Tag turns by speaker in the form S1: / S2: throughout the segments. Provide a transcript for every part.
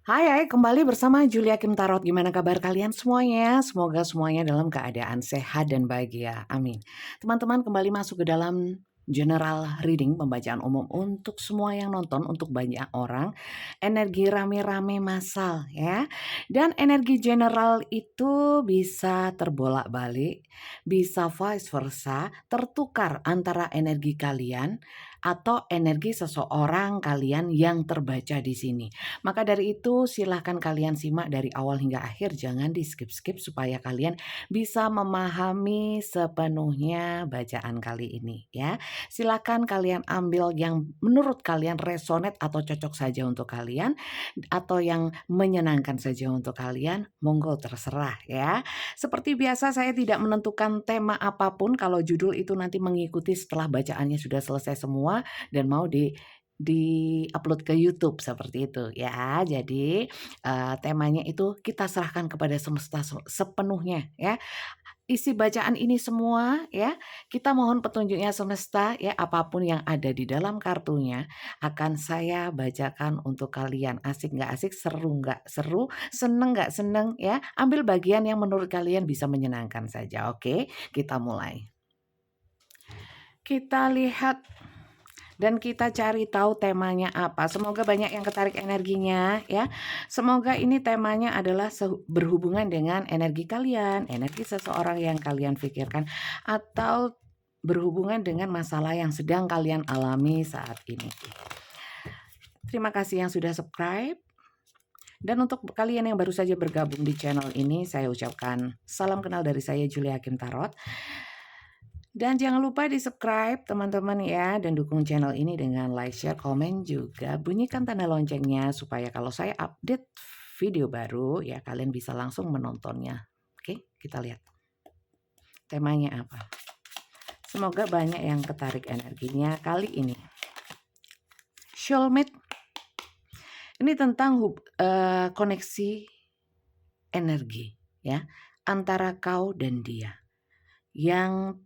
S1: Hai, kembali bersama Julia Kim Tarot. Gimana kabar kalian semuanya? Semoga semuanya dalam keadaan sehat dan bahagia. Amin. Teman-teman kembali masuk ke dalam general reading, pembacaan umum untuk semua yang nonton, untuk banyak orang. Energi rame-rame massal ya. Dan energi general itu bisa terbolak-balik, bisa vice versa, tertukar antara energi kalian atau energi seseorang kalian yang terbaca di sini. Maka dari itu silahkan kalian simak dari awal hingga akhir, jangan di skip-skip supaya kalian bisa memahami sepenuhnya bacaan kali ini ya. Silahkan kalian ambil yang menurut kalian resonate atau cocok saja untuk kalian atau yang menyenangkan saja untuk kalian, monggo terserah ya. Seperti biasa saya tidak menentukan tema apapun kalau judul itu nanti mengikuti setelah bacaannya sudah selesai semua dan mau di-upload ke YouTube seperti itu ya. Jadi, temanya itu kita serahkan kepada semesta sepenuhnya ya. Isi bacaan ini semua ya, kita mohon petunjuknya semesta ya, apapun yang ada di dalam kartunya akan saya bacakan untuk kalian. Asik nggak asik, seru nggak seru, seneng nggak seneng ya, ambil bagian yang menurut kalian bisa menyenangkan saja, oke? Kita mulai. Kita lihat dan kita cari tahu temanya apa. Semoga banyak yang ketarik energinya ya. Semoga ini temanya adalah berhubungan dengan energi kalian, energi seseorang yang kalian pikirkan atau berhubungan dengan masalah yang sedang kalian alami saat ini. Terima kasih yang sudah subscribe. Dan untuk kalian yang baru saja bergabung di channel ini, saya ucapkan salam kenal dari saya Julia Kim Tarot. Dan jangan lupa di-subscribe teman-teman ya, dan dukung channel ini dengan like, share, komen, juga bunyikan tanda loncengnya supaya kalau saya update video baru ya kalian bisa langsung menontonnya. Oke, kita lihat temanya apa. Semoga banyak yang ketarik energinya kali ini. Soulmate ini tentang koneksi energi ya antara kau dan dia yang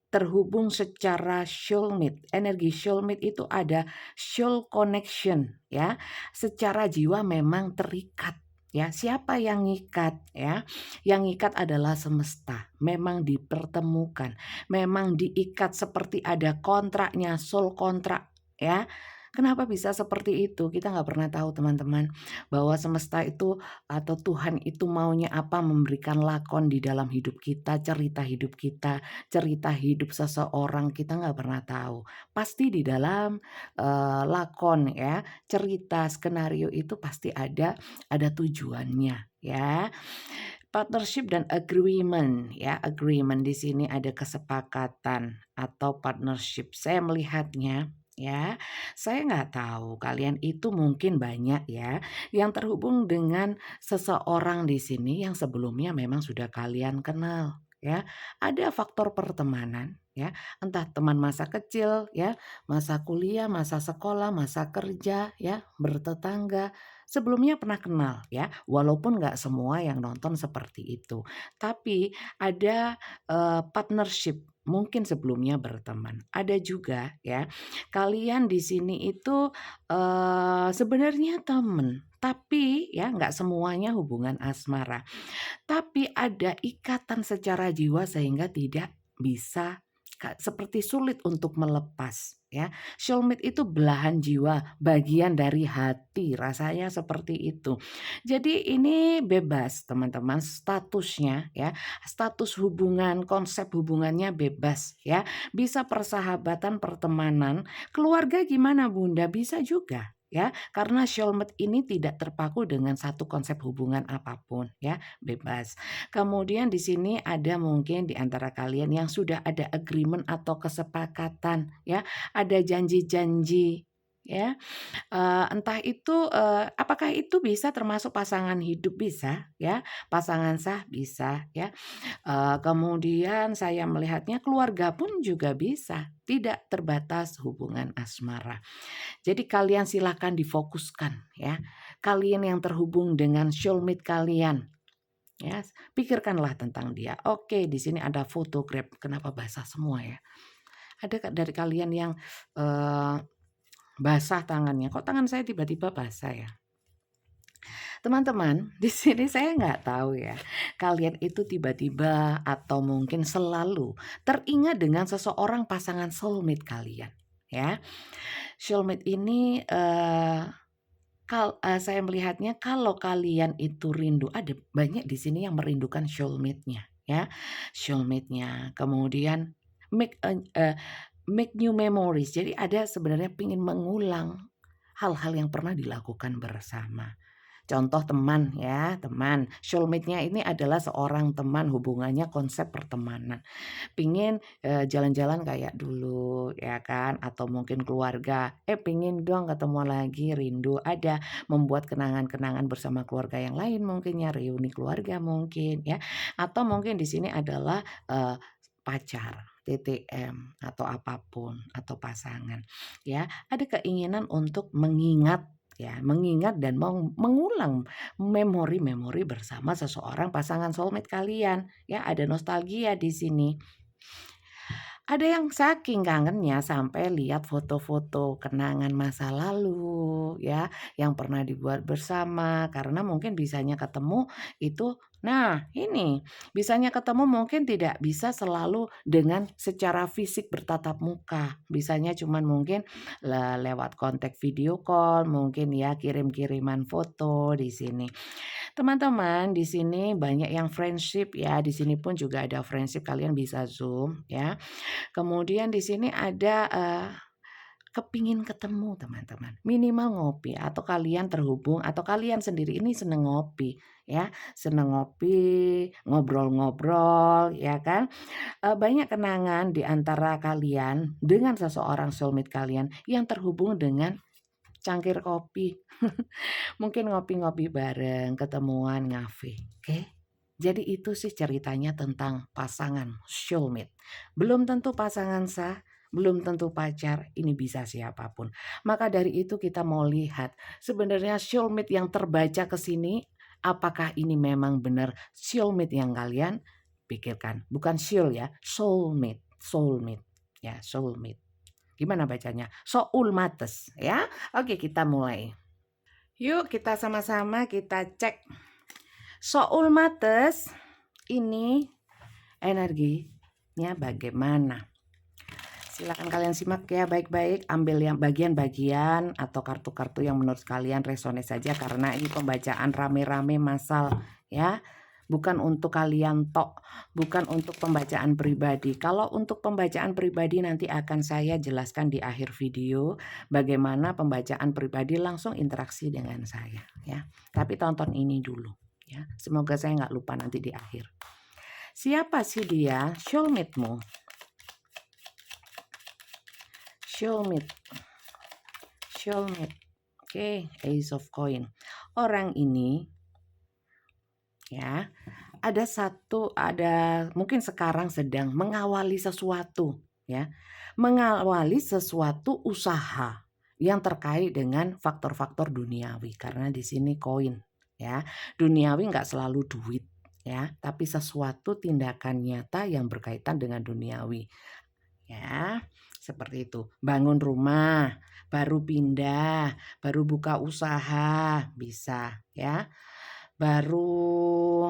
S1: terhubung secara soulmate. Energi soulmate itu ada soul connection ya. Secara jiwa memang terikat ya. Siapa yang ngikat ya? Yang ngikat adalah semesta. Memang dipertemukan, memang diikat seperti ada kontraknya, soul kontrak ya. Kenapa bisa seperti itu? Kita nggak pernah tahu teman-teman, bahwa semesta itu atau Tuhan itu maunya apa, memberikan lakon di dalam hidup kita, cerita hidup seseorang, kita nggak pernah tahu. Pasti di dalam lakon ya, cerita, skenario itu pasti ada tujuannya ya. Partnership dan agreement ya, agreement di sini ada kesepakatan atau partnership. Saya melihatnya ya, saya nggak tahu kalian itu mungkin banyak ya yang terhubung dengan seseorang di sini yang sebelumnya memang sudah kalian kenal ya. Ada faktor pertemanan ya, entah teman masa kecil ya, masa kuliah, masa sekolah, masa kerja ya, bertetangga. Sebelumnya pernah kenal ya, walaupun nggak semua yang nonton seperti itu. Tapi ada partnership, mungkin sebelumnya berteman. Ada juga ya, kalian di sini itu sebenarnya temen, tapi ya nggak semuanya hubungan asmara. Tapi ada ikatan secara jiwa sehingga tidak bisa seperti sulit untuk melepas ya. Soulmate itu belahan jiwa, bagian dari hati, rasanya seperti itu. Jadi ini bebas teman-teman statusnya ya. Status hubungan, konsep hubungannya bebas ya. Bisa persahabatan, pertemanan, keluarga gimana Bunda? Bisa juga ya, karena soulmate ini tidak terpaku dengan satu konsep hubungan apapun ya, bebas. Kemudian di sini ada mungkin di antara kalian yang sudah ada agreement atau kesepakatan ya, ada janji-janji ya. Entah itu, apakah itu bisa termasuk pasangan hidup? Bisa ya, pasangan sah bisa ya. Kemudian saya melihatnya keluarga pun juga bisa, tidak terbatas hubungan asmara. Jadi kalian silakan difokuskan ya. Kalian yang terhubung dengan soulmate kalian ya, pikirkanlah tentang dia. Oke, di sini ada photograph. Kenapa basah semua ya? Ada dari kalian yang basah tangannya. Kok tangan saya tiba-tiba basah ya? Teman-teman, di sini saya nggak tahu ya, kalian itu tiba-tiba atau mungkin selalu teringat dengan seseorang pasangan soulmate kalian, ya. Soulmate ini, saya melihatnya kalau kalian itu rindu, ada banyak di sini yang merindukan soulmate-nya, ya. Soulmate-nya, kemudian make make new memories. Jadi ada sebenarnya pengen mengulang hal-hal yang pernah dilakukan bersama. Contoh teman ya, teman. Soulmate-nya ini adalah seorang teman, hubungannya konsep pertemanan. Pingin, jalan-jalan kayak dulu ya kan, atau mungkin keluarga, pingin dong ketemu lagi, rindu, ada membuat kenangan-kenangan bersama keluarga yang lain mungkin ya, reuni keluarga mungkin ya, atau mungkin di sini adalah, pacar, TTM, atau apapun atau pasangan ya. Ada keinginan untuk mengingat ya, mengingat dan mengulang memori-memori bersama seseorang pasangan soulmate kalian ya, ada nostalgia di sini. Ada yang saking kangennya sampai lihat foto-foto kenangan masa lalu ya, yang pernah dibuat bersama karena mungkin bisanya ketemu itu nah ini, bisanya ketemu mungkin tidak bisa selalu dengan secara fisik bertatap muka, bisanya cuman mungkin lewat kontak video call, mungkin ya kirim-kiriman foto di sini. Teman-teman di sini banyak yang friendship ya, di sini pun juga ada friendship kalian bisa Zoom ya. Kemudian di sini ada, kepingin ketemu teman-teman, minimal ngopi atau kalian terhubung atau kalian sendiri ini seneng ngopi ya, seneng ngopi, ngobrol-ngobrol ya kan. Banyak kenangan di antara kalian dengan seseorang soulmate kalian yang terhubung dengan cangkir kopi. Mungkin ngopi-ngopi bareng, ketemuan ngafe, oke? Jadi itu sih ceritanya tentang pasangan soulmate. Belum tentu pasangan sah, belum tentu pacar, ini bisa siapapun. Maka dari itu kita mau lihat sebenarnya soulmate yang terbaca ke sini, apakah ini memang benar soulmate yang kalian pikirkan? Bukan soul ya, soulmate, soulmate. Ya, soulmate. Gimana bacanya? Soulmates ya. Oke, kita mulai. Yuk kita sama-sama kita cek soulmates ini energinya bagaimana. Silakan kalian simak ya baik-baik, ambil yang bagian-bagian atau kartu-kartu yang menurut kalian resonate saja karena ini pembacaan rame-rame massal ya. Bukan untuk kalian tok, bukan untuk pembacaan pribadi. Kalau untuk pembacaan pribadi nanti akan saya jelaskan di akhir video bagaimana pembacaan pribadi langsung interaksi dengan saya ya. Tapi tonton ini dulu ya. Semoga saya nggak lupa nanti di akhir. Siapa sih dia? Soulmate-mu. Soulmate. Soulmate. Oke, Ace of Coin. Orang ini ya, ada mungkin sekarang sedang mengawali sesuatu ya. Mengawali sesuatu usaha yang terkait dengan faktor-faktor duniawi karena di sini koin ya. Duniawi nggak selalu duit ya, tapi sesuatu tindakan nyata yang berkaitan dengan duniawi. Ya, seperti itu. Bangun rumah, baru pindah, baru buka usaha, bisa ya. Baru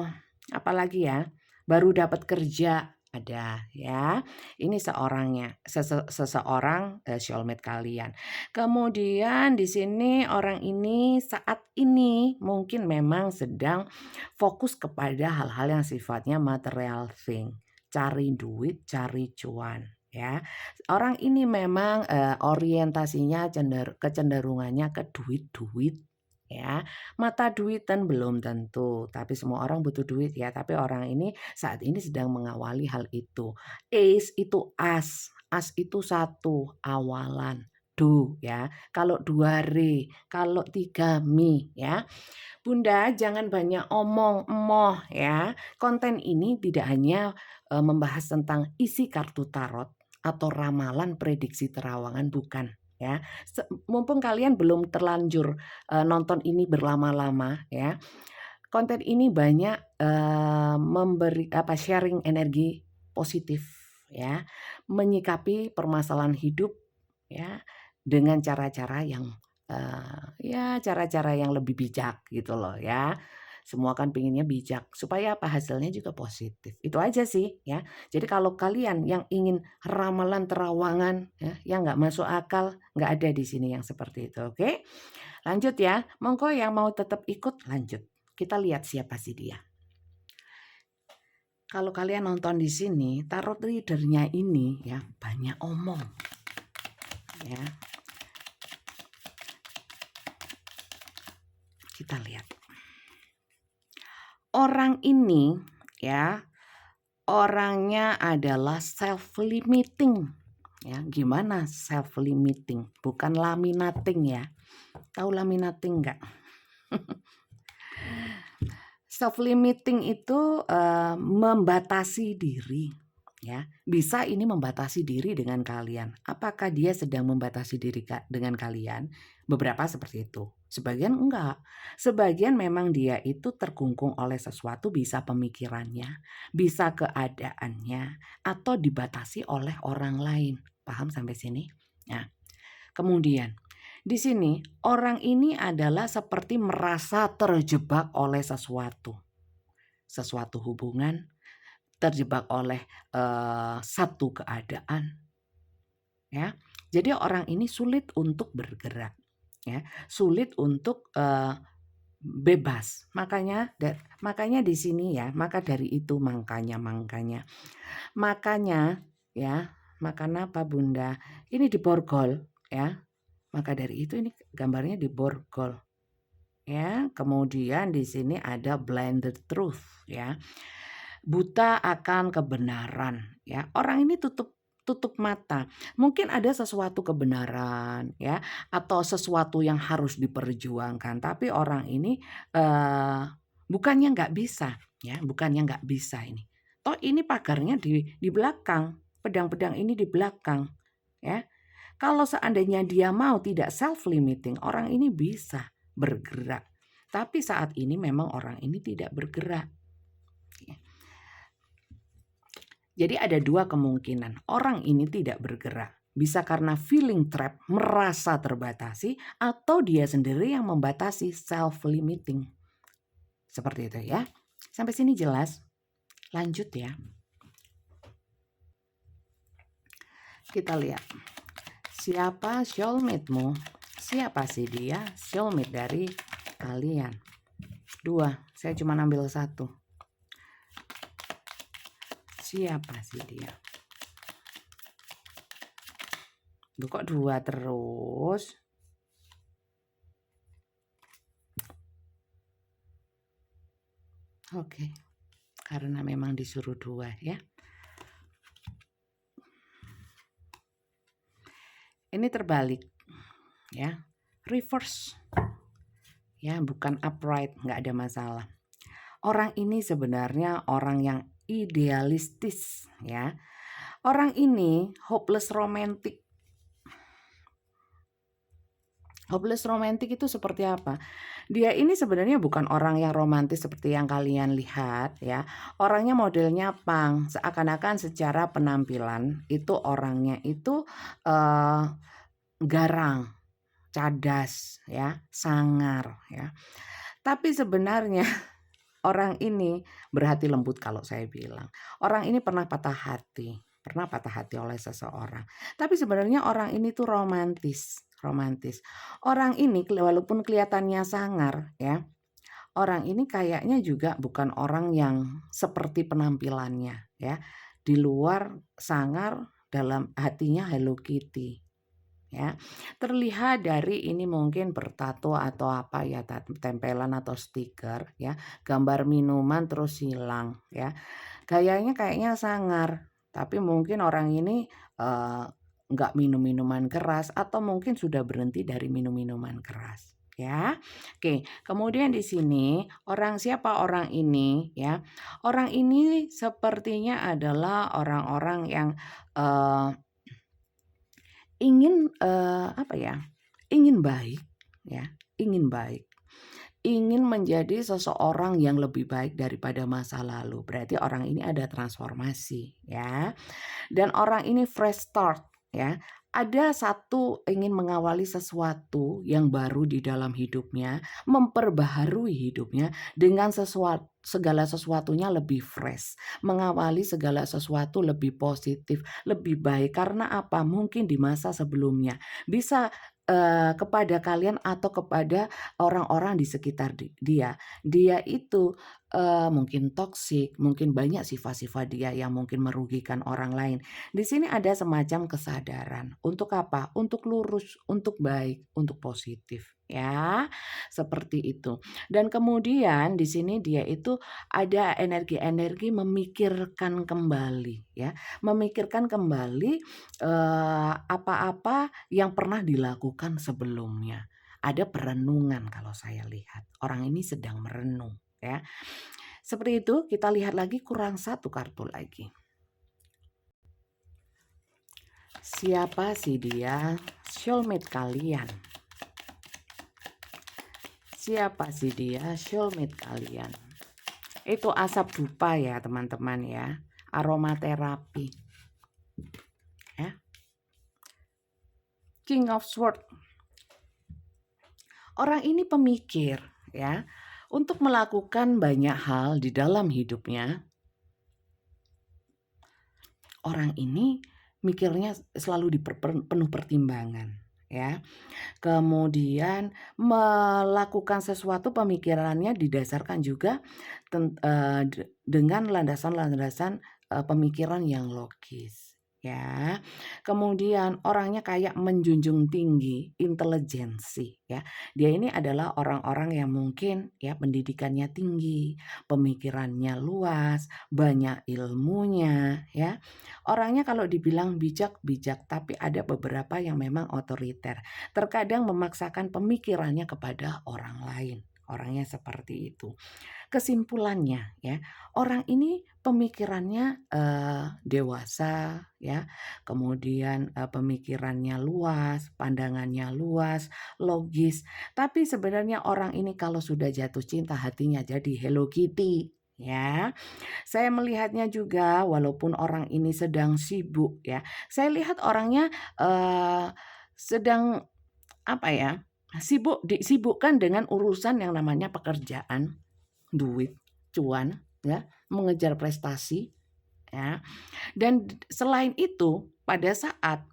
S1: apalagi ya, baru dapat kerja, ada ya. Ini seseorang soulmate kalian. Kemudian di sini orang ini saat ini mungkin memang sedang fokus kepada hal-hal yang sifatnya material thing, cari duit, cari cuan ya. Orang ini memang orientasinya kecenderungannya ke duit-duit ya. Mata duitan belum tentu, tapi semua orang butuh duit ya, tapi orang ini saat ini sedang mengawali hal itu. Ace itu as, as itu satu, awalan. Do ya, kalau 2 re, kalau 3 mi ya. Bunda jangan banyak omong, emoh ya. Konten ini tidak hanya membahas tentang isi kartu tarot atau ramalan prediksi terawangan, bukan ya. Mumpung kalian belum terlanjur nonton ini berlama-lama ya. Konten ini banyak memberi sharing energi positif ya, menyikapi permasalahan hidup ya dengan cara-cara yang ya cara-cara yang lebih bijak gitu loh ya. Semua kan pinginnya bijak supaya apa hasilnya juga positif. Itu aja sih ya. Jadi kalau kalian yang ingin ramalan terawangan ya, yang nggak masuk akal, nggak ada di sini yang seperti itu. Oke, lanjut ya. Monggo yang mau tetap ikut lanjut. Kita lihat siapa sih dia. Kalau kalian nonton di sini, tarot readernya ini ya banyak omong ya. Kita lihat. Orang ini ya, orangnya adalah self-limiting. Ya, gimana self-limiting? Bukan laminating ya. Tahu laminating nggak? Self-limiting itu membatasi diri. Ya, bisa ini membatasi diri dengan kalian. Apakah dia sedang membatasi diri dengan kalian? Beberapa seperti itu. Sebagian enggak. Sebagian memang dia itu terkungkung oleh sesuatu, bisa pemikirannya, bisa keadaannya, atau dibatasi oleh orang lain. Paham sampai sini? Nah, kemudian di sini orang ini adalah seperti merasa terjebak oleh sesuatu hubungan, terjebak oleh satu keadaan ya. Jadi orang ini sulit untuk bergerak ya, sulit untuk bebas. Makanya di sini ya, maka dari itu makanya ya, makan apa Bunda? Ini diborgol ya. Maka dari itu ini gambarnya diborgol ya. Kemudian di sini ada blinded truth ya. Buta akan kebenaran ya. Orang ini tutup mata. Mungkin ada sesuatu kebenaran ya, atau sesuatu yang harus diperjuangkan, tapi orang ini bukannya nggak bisa ya, bukannya nggak bisa ini. Toh ini pagarnya di belakang, pedang-pedang ini di belakang ya. Kalau seandainya dia mau tidak self limiting, orang ini bisa bergerak. Tapi saat ini memang orang ini tidak bergerak. Jadi ada dua kemungkinan. Orang ini tidak bergerak. Bisa karena feeling trap, merasa terbatasi, atau dia sendiri yang membatasi self-limiting. Seperti itu ya. Sampai sini jelas? Lanjut ya. Kita lihat. Siapa soulmate-mu? Siapa sih dia? Soulmate dari kalian. Dua, saya cuma ambil satu. Siapa sih dia? Duh, kok dua terus? Oke, karena memang disuruh dua ya. Ini terbalik ya, reverse ya, bukan upright, nggak ada masalah. Orang ini sebenarnya orang yang idealistis ya. Orang ini hopeless romantic. Hopeless romantic itu seperti apa? Dia ini sebenarnya bukan orang yang romantis seperti yang kalian lihat ya. Orangnya modelnya punk, seakan-akan secara penampilan itu orangnya itu garang, cadas ya, sangar ya. Tapi sebenarnya orang ini berhati lembut kalau saya bilang. Orang ini pernah patah hati oleh seseorang. Tapi sebenarnya orang ini tuh romantis. Orang ini walaupun kelihatannya sangar ya, orang ini kayaknya juga bukan orang yang seperti penampilannya ya. Di luar sangar, dalam hatinya Hello Kitty. Ya, terlihat dari ini mungkin bertato atau apa ya, tempelan atau stiker ya, gambar minuman terus hilang ya. Gayanya kayaknya sangar, tapi mungkin orang ini nggak minum minuman keras atau mungkin sudah berhenti dari minum minuman keras ya. Oke, kemudian di sini siapa orang ini ya? Orang ini sepertinya adalah orang-orang yang ingin ingin baik ya, ingin menjadi seseorang yang lebih baik daripada masa lalu. Berarti orang ini ada transformasi ya. Dan orang ini fresh start ya. ada satu ingin mengawali sesuatu yang baru di dalam hidupnya, memperbaharui hidupnya dengan segala sesuatunya lebih fresh, mengawali segala sesuatu lebih positif, lebih baik. Karena apa? Mungkin di masa sebelumnya bisa kepada kalian atau kepada orang-orang di sekitar dia itu mungkin toksik, mungkin banyak sifat-sifat dia yang mungkin merugikan orang lain. Di sini ada semacam kesadaran. Untuk apa? Untuk lurus, untuk baik, untuk positif, ya. Seperti itu. Dan kemudian di sini dia itu ada energi-energi memikirkan kembali, ya. Memikirkan kembali apa-apa yang pernah dilakukan sebelumnya. Ada perenungan kalau saya lihat. Orang ini sedang merenung, ya. Seperti itu, kita lihat lagi kurang satu kartu lagi. Siapa sih dia? Soulmate kalian. Siapa sih dia? Soulmate kalian. Itu asap dupa ya teman-teman ya. Aromaterapi. Ya. King of Swords. Orang ini pemikir ya. Untuk melakukan banyak hal di dalam hidupnya. Orang ini mikirnya selalu penuh pertimbangan ya. Kemudian melakukan sesuatu pemikirannya didasarkan juga dengan landasan-landasan pemikiran yang logis ya. Kemudian orangnya kayak menjunjung tinggi intelijensi ya. Dia ini adalah orang-orang yang mungkin ya pendidikannya tinggi, pemikirannya luas, banyak ilmunya ya. Orangnya kalau dibilang bijak, tapi ada beberapa yang memang otoriter. Terkadang memaksakan pemikirannya kepada orang lain. Orangnya seperti itu. Kesimpulannya ya, orang ini pemikirannya dewasa ya, kemudian pemikirannya luas, pandangannya luas, logis. Tapi sebenarnya orang ini kalau sudah jatuh cinta hatinya jadi Hello Kitty ya. Saya melihatnya juga walaupun orang ini sedang sibuk ya. Saya lihat orangnya sedang apa ya? Disibukkan dengan urusan yang namanya pekerjaan, duit, cuan, ya, mengejar prestasi, ya. Dan selain itu, pada saat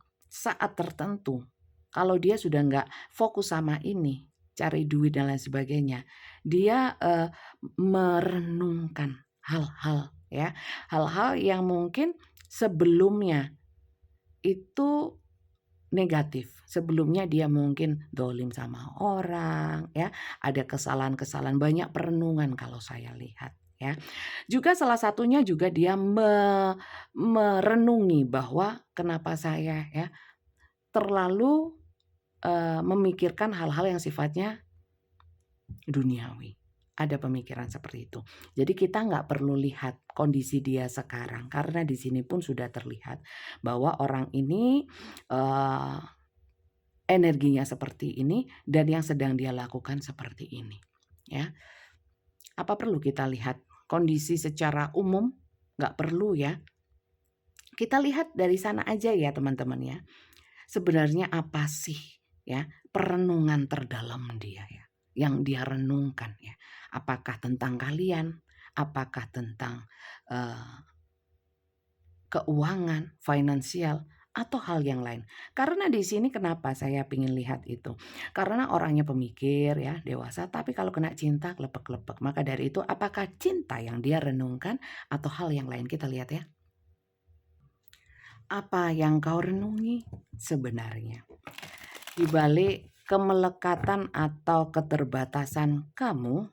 S1: tertentu, kalau dia sudah nggak fokus sama ini, cari duit dan lain sebagainya, dia merenungkan hal-hal, ya, hal-hal yang mungkin sebelumnya itu negatif. Sebelumnya dia mungkin dolim sama orang, ya, ada kesalahan-kesalahan, banyak perenungan kalau saya lihat, ya. Juga salah satunya juga dia merenungi bahwa kenapa saya ya terlalu memikirkan hal-hal yang sifatnya duniawi. Ada pemikiran seperti itu. Jadi kita nggak perlu lihat kondisi dia sekarang karena di sini pun sudah terlihat bahwa orang ini energinya seperti ini dan yang sedang dia lakukan seperti ini. Ya, apa perlu kita lihat kondisi secara umum? Nggak perlu ya. Kita lihat dari sana aja ya teman-teman ya. Sebenarnya apa sih ya perenungan terdalam dia ya, yang dia renungkan ya. Apakah tentang kalian? Apakah tentang keuangan, finansial, atau hal yang lain. Karena di sini kenapa saya ingin lihat itu? Karena orangnya pemikir ya, dewasa, tapi kalau kena cinta klepek-klepek. Maka dari itu apakah cinta yang dia renungkan atau hal yang lain? Kita lihat ya. Apa yang kau renungi sebenarnya? Di balik kemelekatan atau keterbatasan kamu,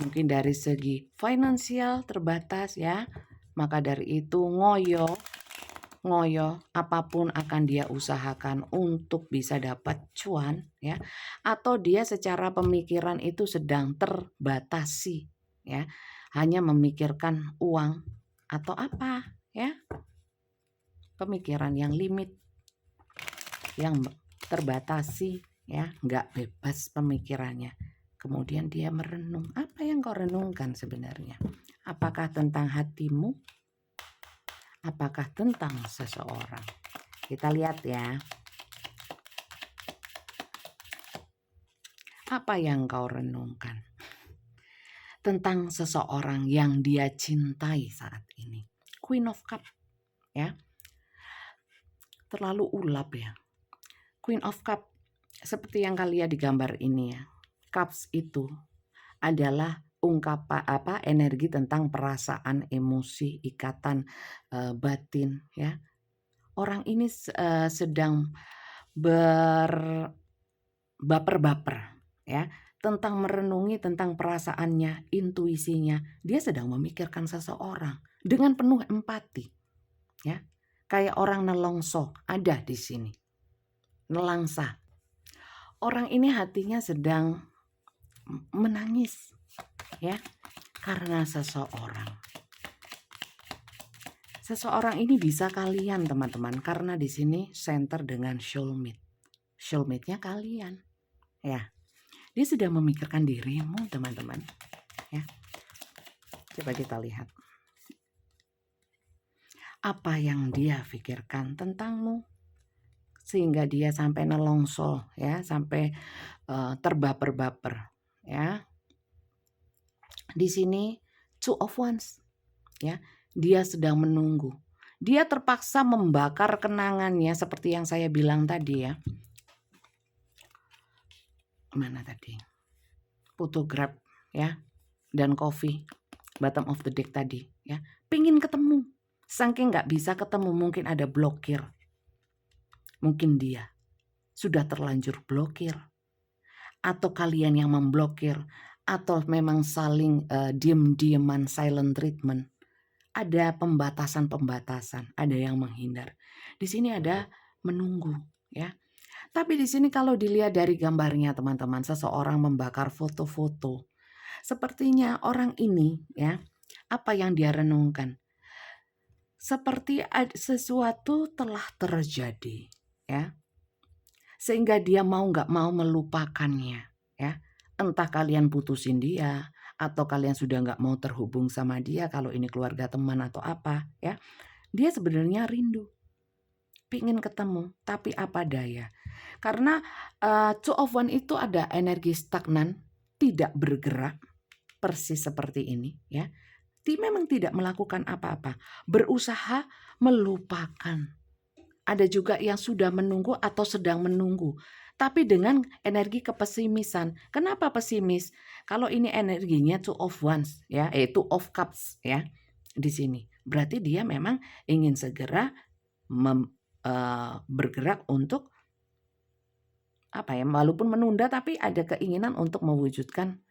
S1: mungkin dari segi finansial terbatas ya, maka dari itu ngoyo apapun akan dia usahakan untuk bisa dapat cuan ya, atau dia secara pemikiran itu sedang terbatasi ya, hanya memikirkan uang atau apa ya, pemikiran yang limit, yang terbatasi ya, nggak bebas pemikirannya. Kemudian dia merenung, apa yang kau renungkan sebenarnya? Apakah tentang hatimu? Apakah tentang seseorang? Kita lihat ya. Apa yang kau renungkan tentang seseorang yang dia cintai saat ini? Queen of Cup, ya. Terlalu ulap ya. Queen of Cup, seperti yang kalian di gambar ini ya. Cups itu adalah ungkapan energi tentang perasaan, emosi, ikatan batin ya. Orang ini sedang baper-baper ya, tentang merenungi tentang perasaannya, intuisinya. Dia sedang memikirkan seseorang dengan penuh empati ya. Kayak orang nelongso ada di sini. Nelangsa. Orang ini hatinya sedang menangis ya karena seseorang. Seseorang ini bisa kalian teman-teman, karena di sini center dengan soulmate. Soulmate-nya kalian. Ya. Dia sudah memikirkan dirimu teman-teman. Ya. Coba kita lihat. Apa yang dia pikirkan tentangmu sehingga dia sampai nelongso ya, sampai terbaper-baper ya. Di sini two of wands ya. Dia sedang menunggu. Dia terpaksa membakar kenangannya seperti yang saya bilang tadi ya. Mana tadi? Photograph ya. Dan coffee. Bottom of the deck tadi ya. Pingin ketemu. Saking nggak bisa ketemu, mungkin ada blokir. Mungkin dia sudah terlanjur blokir. Atau kalian yang memblokir. Atau memang saling diem-dieman, silent treatment. Ada pembatasan-pembatasan, ada yang menghindar. Di sini ada menunggu ya. Tapi di sini kalau dilihat dari gambarnya teman-teman, seseorang membakar foto-foto. Sepertinya orang ini ya, apa yang dia renungkan? Seperti sesuatu telah terjadi ya. Sehingga dia mau nggak mau melupakannya ya. Entah kalian putusin dia, atau kalian sudah nggak mau terhubung sama dia, kalau ini keluarga teman atau apa ya. Dia sebenarnya rindu, pingin ketemu, tapi apa daya. Karena two of one itu ada energi stagnan, tidak bergerak, persis seperti ini ya. Dia memang tidak melakukan apa-apa, berusaha melupakan. Ada juga yang sudah menunggu atau sedang menunggu, tapi dengan energi kepesimisan. Kenapa pesimis? Kalau ini energinya two of wands ya, two of cups ya di sini. Berarti dia memang ingin segera bergerak untuk apa ya? Walaupun menunda, tapi ada keinginan untuk mewujudkan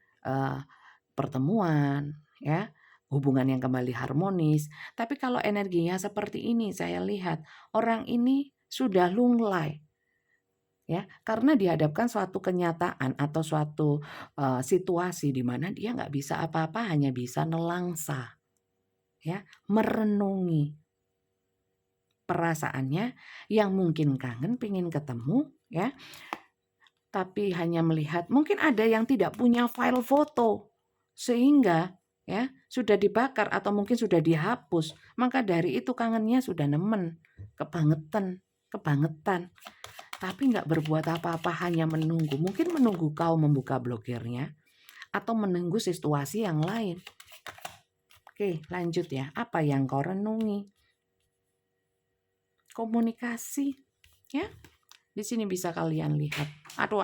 S1: pertemuan ya. Hubungan yang kembali harmonis. Tapi kalau energinya seperti ini, saya lihat orang ini sudah lunglai. Ya, karena dihadapkan suatu kenyataan atau suatu situasi di mana dia nggak bisa apa-apa, hanya bisa nelangsa. Ya, merenungi perasaannya yang mungkin kangen, pingin ketemu ya. Tapi hanya melihat, mungkin ada yang tidak punya file foto sehingga ya sudah dibakar atau mungkin sudah dihapus, maka dari itu kangennya sudah nemen, kebangetan, tapi nggak berbuat apa-apa, hanya menunggu. Mungkin menunggu kau membuka blokirnya atau menunggu situasi yang lain. Oke, lanjut ya. Apa yang kau renungi? Komunikasi ya. Di sini bisa kalian lihat. Aduh.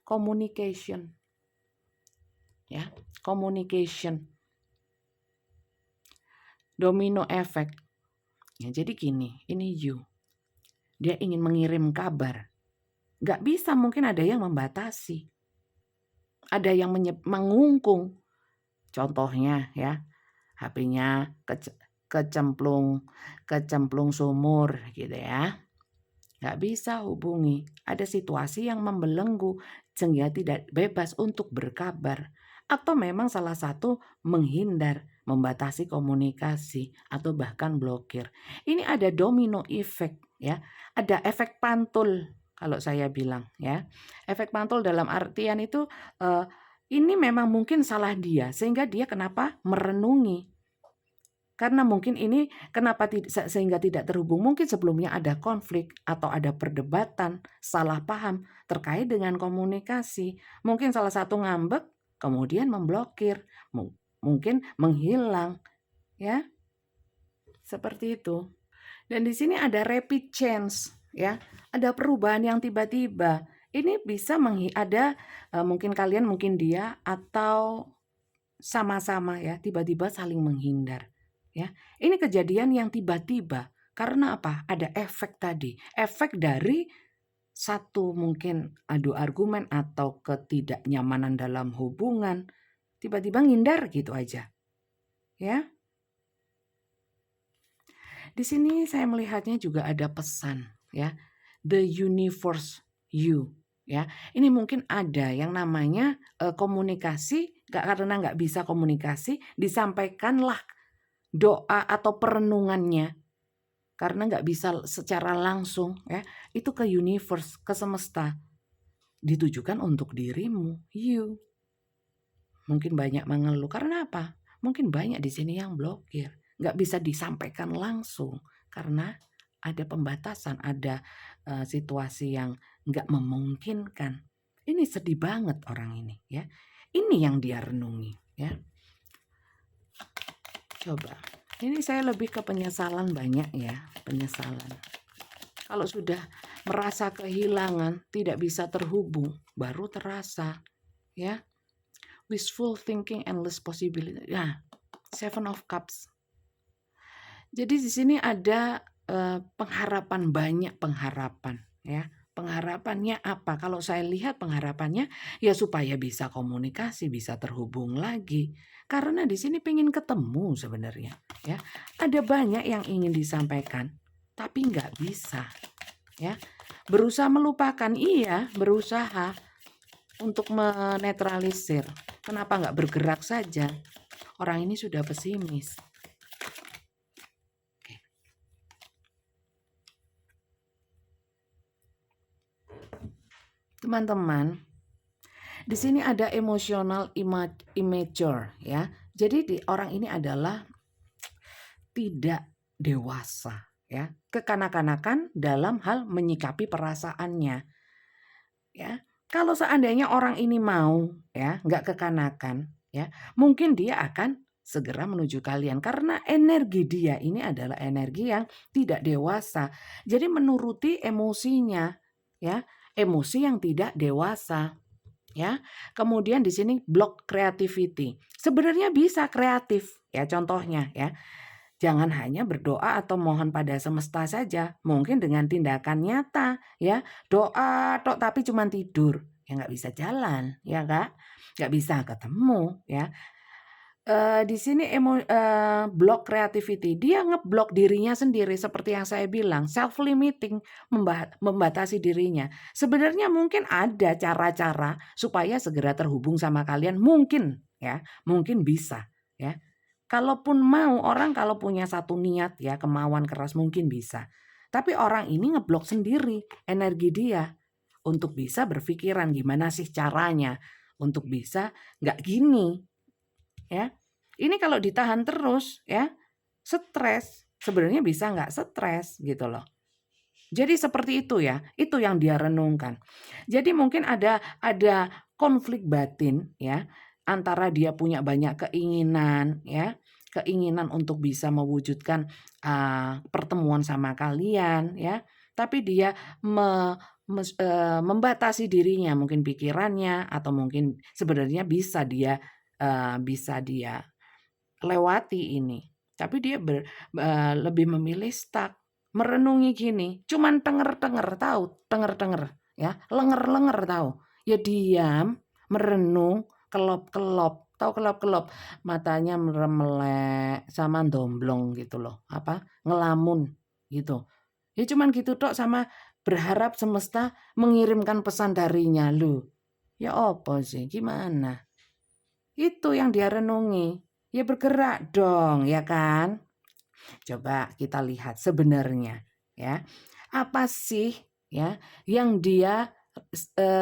S1: Communication. Ya, communication. Domino effect. Ya, jadi gini, ini you. Dia ingin mengirim kabar. Gak bisa, mungkin ada yang membatasi. Ada yang mengungkung. Contohnya ya, HP-nya kecemplung sumur gitu ya. Gak bisa hubungi. Ada situasi yang membelenggu sehingga tidak bebas untuk berkabar. Atau memang salah satu menghindar, membatasi komunikasi, atau bahkan blokir. Ini ada domino effect ya. Ada efek pantul kalau saya bilang ya. Efek pantul dalam artian itu ini memang mungkin salah dia, sehingga dia kenapa merenungi. Karena mungkin ini kenapa sehingga tidak terhubung, mungkin sebelumnya ada konflik atau ada perdebatan, salah paham terkait dengan komunikasi. Mungkin salah satu ngambek, kemudian memblokir, mungkin menghilang, ya. Seperti itu. Dan di sini ada rapid change, ya. Ada perubahan yang tiba-tiba. Ini bisa ada mungkin kalian, mungkin dia, atau sama-sama ya, tiba-tiba saling menghindar. Ya, ini kejadian yang tiba-tiba. Karena apa? Ada efek tadi. Efek dari satu mungkin adu argumen atau ketidaknyamanan dalam hubungan. Tiba-tiba ngindar gitu aja. Ya. Di sini saya melihatnya juga ada pesan ya. The universe you ya. Ini mungkin ada yang namanya komunikasi, karena nggak bisa komunikasi, disampaikanlah doa atau perenungannya karena nggak bisa secara langsung ya, itu ke universe, ke semesta, ditujukan untuk dirimu, you. Mungkin banyak mengeluh karena apa? Mungkin banyak di sini yang blokir, nggak bisa disampaikan langsung karena ada pembatasan, ada situasi yang nggak memungkinkan. Ini sedih banget orang ini ya. Ini yang dia renungi ya. Coba, ini saya lebih ke penyesalan banyak ya, penyesalan. Kalau sudah merasa kehilangan, tidak bisa terhubung, baru terasa ya. Wishful thinking, endless possibility. Nah, Seven of Cups. Jadi di sini ada pengharapan, banyak pengharapan ya. Pengharapannya apa? Kalau saya lihat pengharapannya ya supaya bisa komunikasi, bisa terhubung lagi. Karena di sini pengen ketemu sebenarnya ya. Ada banyak yang ingin disampaikan tapi nggak bisa ya. Berusaha melupakan, iya, berusaha untuk menetralisir. Kenapa nggak bergerak saja? Orang ini sudah pesimis. Teman-teman, di sini ada emotional immature ya. Jadi orang ini adalah tidak dewasa ya, kekanak-kanakan dalam hal menyikapi perasaannya. Ya, kalau seandainya orang ini mau ya, nggak kekanakan ya, mungkin dia akan segera menuju kalian karena energi dia ini adalah energi yang tidak dewasa. Jadi menuruti emosinya ya. Emosi yang tidak dewasa ya. Kemudian di sini block creativity. Sebenarnya bisa kreatif ya, contohnya ya. Jangan hanya berdoa atau mohon pada semesta saja, mungkin dengan tindakan nyata ya. Doa tok tapi cuma tidur, ya nggak bisa jalan ya Kak. Nggak bisa ketemu ya. Di sini block creativity, dia ngeblok dirinya sendiri seperti yang saya bilang, self limiting, membatasi dirinya. Sebenarnya mungkin ada cara-cara supaya segera terhubung sama kalian, mungkin ya, mungkin bisa ya. Kalaupun mau, orang kalau punya satu niat ya, kemauan keras mungkin bisa. Tapi orang ini ngeblok sendiri energi dia untuk bisa berpikiran gimana sih caranya untuk bisa nggak gini ya. Ini kalau ditahan terus ya, stres. Sebenarnya bisa nggak stres gitu loh. Jadi seperti itu ya, itu yang dia renungkan. Jadi mungkin ada konflik batin ya, antara dia punya banyak keinginan ya, keinginan untuk bisa mewujudkan pertemuan sama kalian ya, tapi dia membatasi dirinya, mungkin pikirannya atau mungkin sebenarnya bisa dia lewati ini. Tapi dia lebih memilih stuck, merenungi gini, cuman tenger-tenger tahu, tenger-tenger ya, lenger-lenger tahu. Ya diam, merenung, kelop-kelop, tahu kelop-kelop, matanya meremelek sama domblong gitu loh, apa? Ngelamun gitu. Ya cuman gitu tok, sama berharap semesta mengirimkan pesan darinya lu. Ya apa sih, gimana? Itu yang dia renungi. Ya bergerak dong, ya kan? Coba kita lihat sebenarnya ya. Apa sih ya yang dia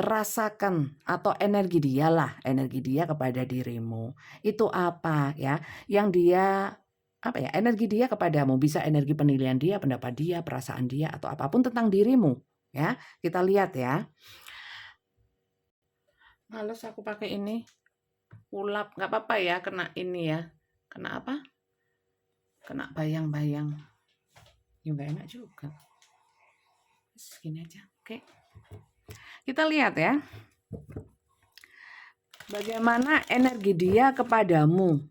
S1: rasakan atau energi dia kepada dirimu. Itu apa ya yang dia energi dia kepadamu, bisa energi penilaian dia, pendapat dia, perasaan dia, atau apapun tentang dirimu. Ya, kita lihat ya. Males aku pakai ini, ulap, nggak apa-apa ya, kena ini ya, kena apa? Kena bayang-bayang, ya nggak enak juga. Segini aja, oke. Kita lihat ya, bagaimana energi dia kepadamu.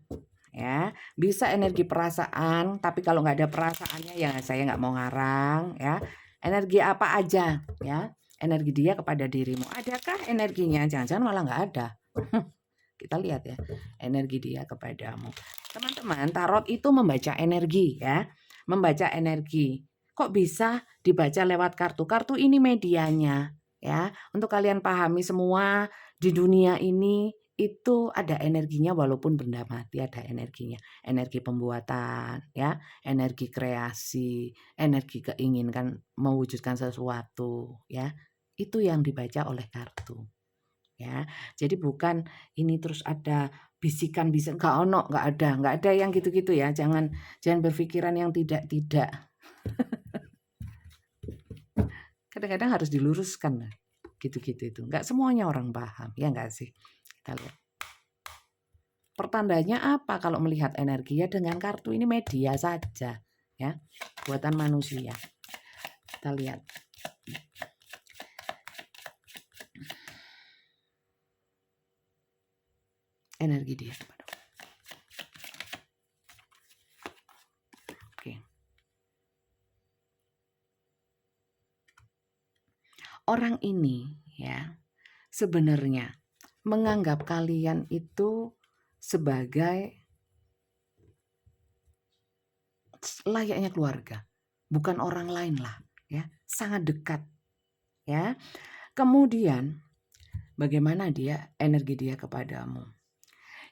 S1: Ya, bisa energi perasaan, tapi kalau nggak ada perasaannya ya saya nggak mau ngarang ya. Energi apa aja ya, energi dia kepada dirimu. Adakah energinya? Jangan-jangan malah nggak ada. Kita lihat ya, energi dia kepadamu. Teman-teman, tarot itu membaca energi ya, membaca energi. Kok bisa dibaca lewat kartu? Kartu ini medianya ya, untuk kalian pahami semua di dunia ini itu ada energinya, walaupun benda mati ada energinya. Energi pembuatan ya, energi kreasi, energi keinginkan mewujudkan sesuatu ya. Itu yang dibaca oleh kartu. Ya, jadi bukan ini terus ada bisikan-bisikan, nggak ada yang gitu-gitu ya. Jangan berpikiran yang tidak. Kadang-kadang harus diluruskan gitu-gitu itu. Nggak semuanya orang paham, ya nggak sih? Kita lihat. Pertandanya apa kalau melihat energi? Ya dengan kartu ini media saja ya, buatan manusia. Kita lihat. Energi dia. Oke. Orang ini ya sebenarnya menganggap kalian itu sebagai layaknya keluarga, bukan orang lain lah ya, sangat dekat ya. Kemudian bagaimana dia, energi dia kepadamu?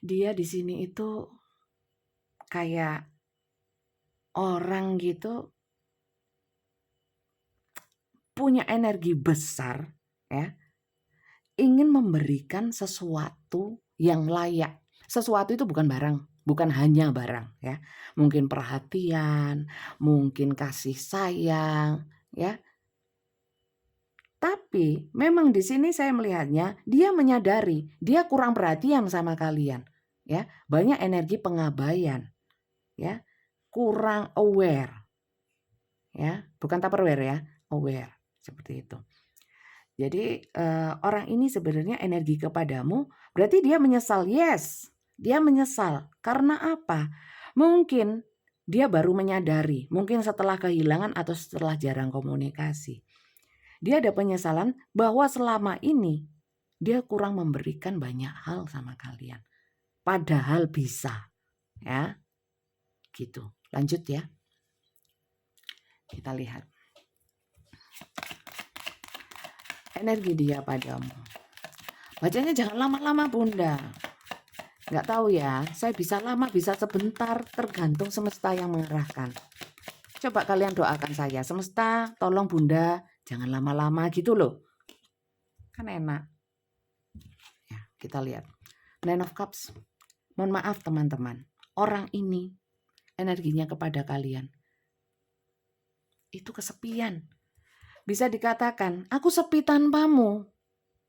S1: Dia di sini itu kayak orang gitu, punya energi besar ya, ingin memberikan sesuatu yang layak. Sesuatu itu bukan barang, bukan hanya barang ya. Mungkin perhatian, mungkin kasih sayang ya. Tapi memang di sini saya melihatnya dia menyadari dia kurang perhatian sama kalian ya. Banyak energi pengabaian ya. Kurang aware ya, bukan tupperware ya, aware seperti itu. Jadi orang ini sebenarnya energi kepadamu, berarti dia menyesal. Yes, dia menyesal. Karena apa? Mungkin dia baru menyadari, mungkin setelah kehilangan atau setelah jarang komunikasi. Dia ada penyesalan bahwa selama ini dia kurang memberikan banyak hal sama kalian. Padahal bisa. Ya. Gitu. Lanjut ya. Kita lihat. Energi dia padamu. Bacanya jangan lama-lama Bunda. Nggak tahu ya, saya bisa lama bisa sebentar, tergantung semesta yang mengerahkan. Coba kalian doakan saya, semesta tolong Bunda jangan lama-lama gitu loh. Kan enak. Ya, kita lihat. Nine of Cups. Mohon maaf teman-teman, orang ini energinya kepada kalian itu kesepian. Bisa dikatakan, aku sepi tanpamu.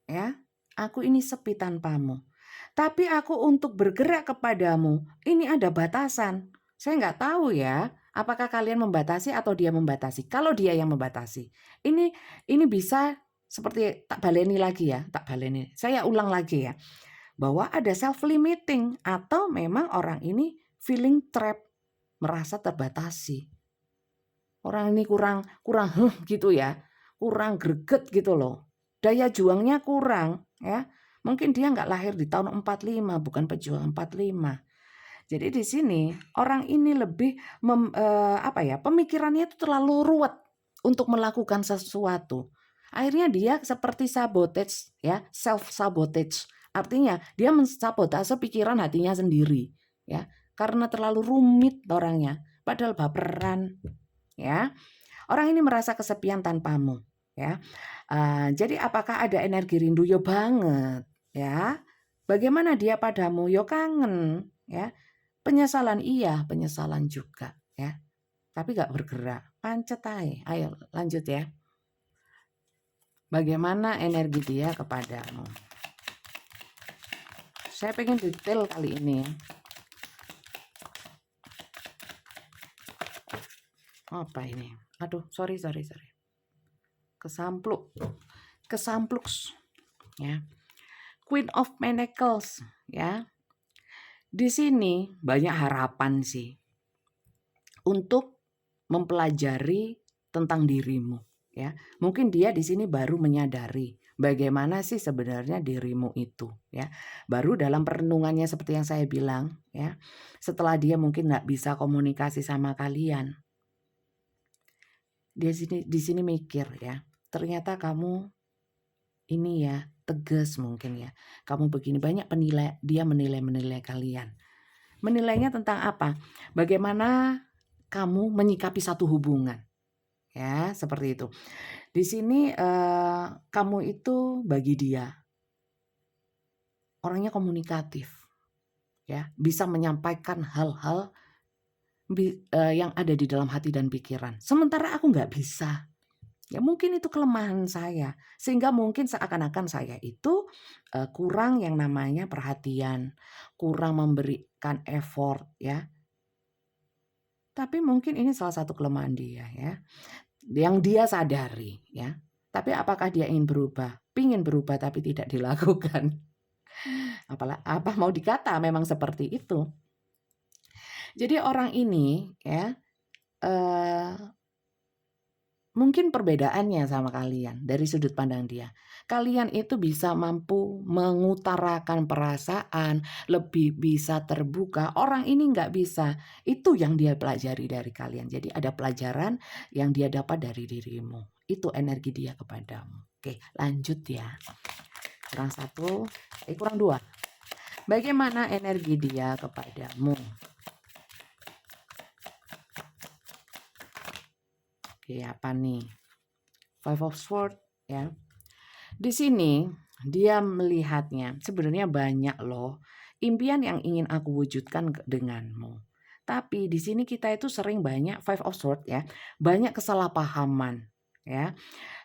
S1: Ya, aku ini sepi tanpamu. Tapi aku untuk bergerak kepadamu, ini ada batasan. Saya nggak tahu ya, apakah kalian membatasi atau dia membatasi. Kalau dia yang membatasi, ini bisa seperti tak baleni lagi ya, tak baleni. Saya ulang lagi ya, bahwa ada self limiting atau memang orang ini feeling trap, merasa terbatasi. Orang ini kurang gitu ya, kurang greget gitu loh. Daya juangnya kurang ya. Mungkin dia nggak lahir di tahun 45, bukan pejuang 45. Jadi di sini orang ini lebih pemikirannya itu terlalu ruwet untuk melakukan sesuatu. Akhirnya dia seperti sabotage ya, self sabotage. Artinya dia mensabotase pikiran hatinya sendiri ya, karena terlalu rumit orangnya, padahal baperan ya. Orang ini merasa kesepian tanpamu ya. Jadi apakah ada energi rindu? Yo banget ya. Bagaimana dia padamu? Yo kangen ya. Penyesalan iya, penyesalan juga ya. Tapi gak bergerak. Pancet aja. Ayo lanjut ya. Bagaimana energi dia kepadamu? Saya pengen detail kali ini. Apa ini? Aduh, sorry. Kesampluk ya. Queen of Pentacles ya. Di sini banyak harapan sih untuk mempelajari tentang dirimu ya. Mungkin dia di sini baru menyadari bagaimana sih sebenarnya dirimu itu ya. Baru dalam perenungannya seperti yang saya bilang ya. Setelah dia mungkin nggak bisa komunikasi sama kalian. Dia di sini mikir ya. Ternyata kamu ini ya tegas mungkin ya. Kamu begini, banyak dia menilai kalian. Menilainya tentang apa? Bagaimana kamu menyikapi satu hubungan. Ya, seperti itu. Di sini kamu itu bagi dia orangnya komunikatif. Ya, bisa menyampaikan hal-hal yang ada di dalam hati dan pikiran. Sementara aku nggak bisa. Ya mungkin itu kelemahan saya. Sehingga mungkin seakan-akan saya itu kurang yang namanya perhatian. Kurang memberikan effort ya. Tapi mungkin ini salah satu kelemahan dia ya. Yang dia sadari ya. Tapi apakah dia ingin berubah? Pingin berubah tapi tidak dilakukan. Apa mau dikata memang seperti itu. Jadi orang ini ya mungkin perbedaannya sama kalian dari sudut pandang dia. Kalian itu bisa mampu mengutarakan perasaan, lebih bisa terbuka. Orang ini nggak bisa. Itu yang dia pelajari dari kalian. Jadi ada pelajaran yang dia dapat dari dirimu. Itu energi dia kepadamu. Oke, lanjut ya. Kurang satu, kurang dua. Bagaimana energi dia kepadamu? Oke, apa nih? Five of Swords ya. Di sini dia melihatnya sebenarnya banyak loh impian yang ingin aku wujudkan denganmu. Tapi di sini kita itu sering banyak Five of Swords ya, banyak kesalahpahaman ya.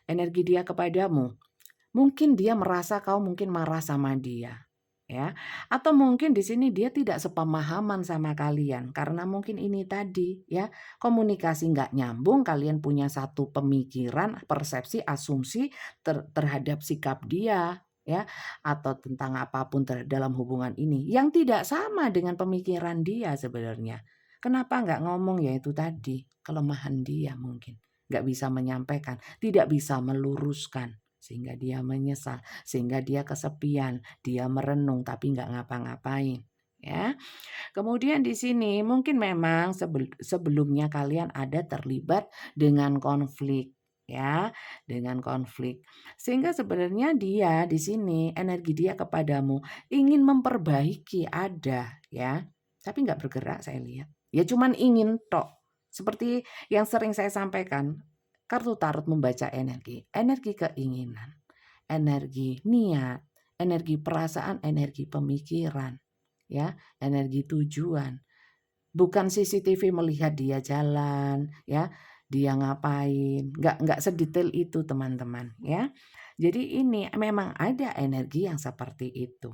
S1: Energi dia kepadamu. Mungkin dia merasa kau mungkin marah sama dia. Ya, atau mungkin di sini dia tidak sepemahaman sama kalian karena mungkin ini tadi ya komunikasi nggak nyambung, kalian punya satu pemikiran, persepsi, asumsi terhadap sikap dia ya atau tentang apapun dalam hubungan ini yang tidak sama dengan pemikiran dia sebenarnya. Kenapa nggak ngomong ya itu tadi kelemahan dia mungkin nggak bisa menyampaikan, tidak bisa meluruskan. Sehingga dia menyesal, sehingga dia kesepian, dia merenung tapi nggak ngapa-ngapain. Ya, kemudian di sini mungkin memang sebelumnya kalian ada terlibat dengan konflik, ya, dengan konflik. Sehingga sebenarnya dia di sini energi dia kepadamu ingin memperbaiki ada, ya, tapi nggak bergerak saya lihat. Ya cuman ingin tok. Seperti yang sering saya sampaikan. Kartu tarot membaca energi keinginan, energi niat, energi perasaan, energi pemikiran, ya, energi tujuan. Bukan CCTV melihat dia jalan, ya, dia ngapain, nggak sedetail itu teman-teman, ya. Jadi ini memang ada energi yang seperti itu,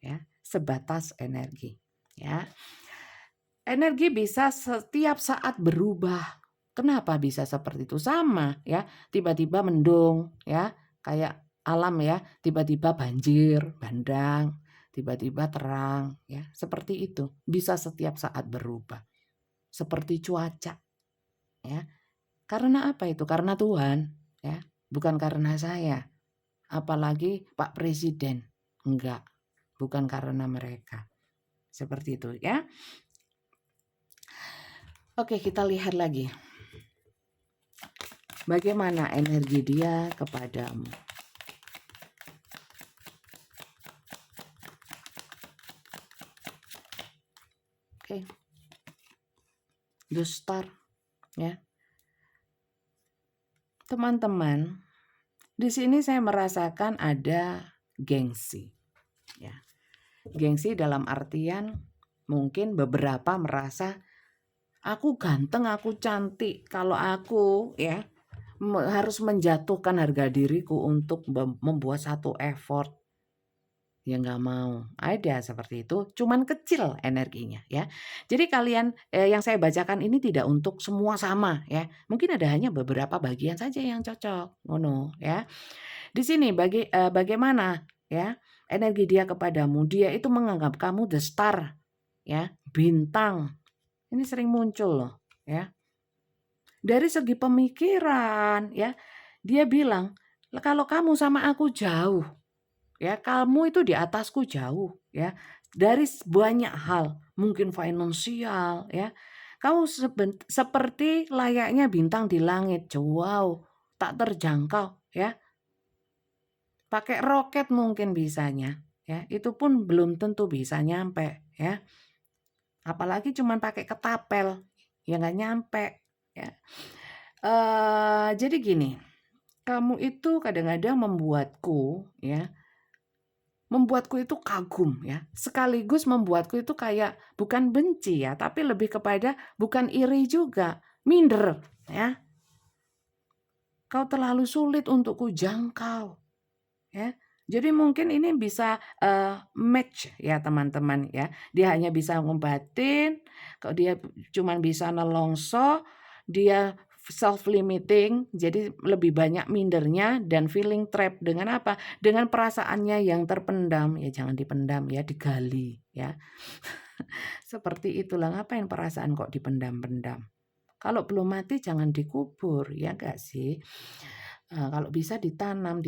S1: ya, sebatas energi, ya. Energi bisa setiap saat berubah. Kenapa bisa seperti itu? Sama ya, tiba-tiba mendung ya, kayak alam ya, tiba-tiba banjir, bandang, tiba-tiba terang ya, seperti itu. Bisa setiap saat berubah. Seperti cuaca ya. Karena apa itu? Karena Tuhan ya, bukan karena saya. Apalagi Pak Presiden. Enggak, bukan karena mereka. Seperti itu ya. Oke, kita lihat lagi. Bagaimana energi dia kepadamu? Oke. The Star ya. Teman-teman, di sini saya merasakan ada gengsi. Ya. Gengsi dalam artian Mungkin beberapa merasa aku ganteng, aku cantik. Kalau aku ya harus menjatuhkan harga diriku untuk membuat satu effort, ya nggak mau. Ada seperti itu, cuman kecil energinya ya. Jadi kalian yang saya bacakan ini tidak untuk semua sama ya. Mungkin ada hanya beberapa bagian saja yang cocok, ngono ya. Di sini bagaimana ya energi dia kepadamu? Dia itu menganggap kamu the star ya, bintang. Ini sering muncul loh ya. Dari segi pemikiran ya, dia bilang, kalau kamu sama aku jauh ya, kamu itu di atasku jauh ya. Dari banyak hal, mungkin finansial ya. Kamu seperti layaknya bintang di langit, jauh, tak terjangkau ya. Pakai roket mungkin bisanya ya. Itu pun belum tentu bisa nyampe ya. Apalagi cuman pakai ketapel, ya nggak nyampe ya. Jadi gini, kamu itu kadang-kadang membuatku itu kagum ya, sekaligus membuatku itu kayak bukan benci ya, tapi lebih kepada bukan iri juga, minder ya. Kau terlalu sulit untuk ku jangkau ya. Jadi mungkin ini bisa match ya teman-teman ya. Dia hanya bisa ngobatin, kalau dia cuma bisa nelongso, dia self limiting, jadi lebih banyak mindernya dan feeling trap dengan apa? Dengan perasaannya yang terpendam. Ya jangan dipendam ya, digali ya. Seperti itulah, ngapain perasaan kok dipendam-pendam? Kalau belum mati jangan dikubur, ya enggak sih? Kalau bisa ditanam,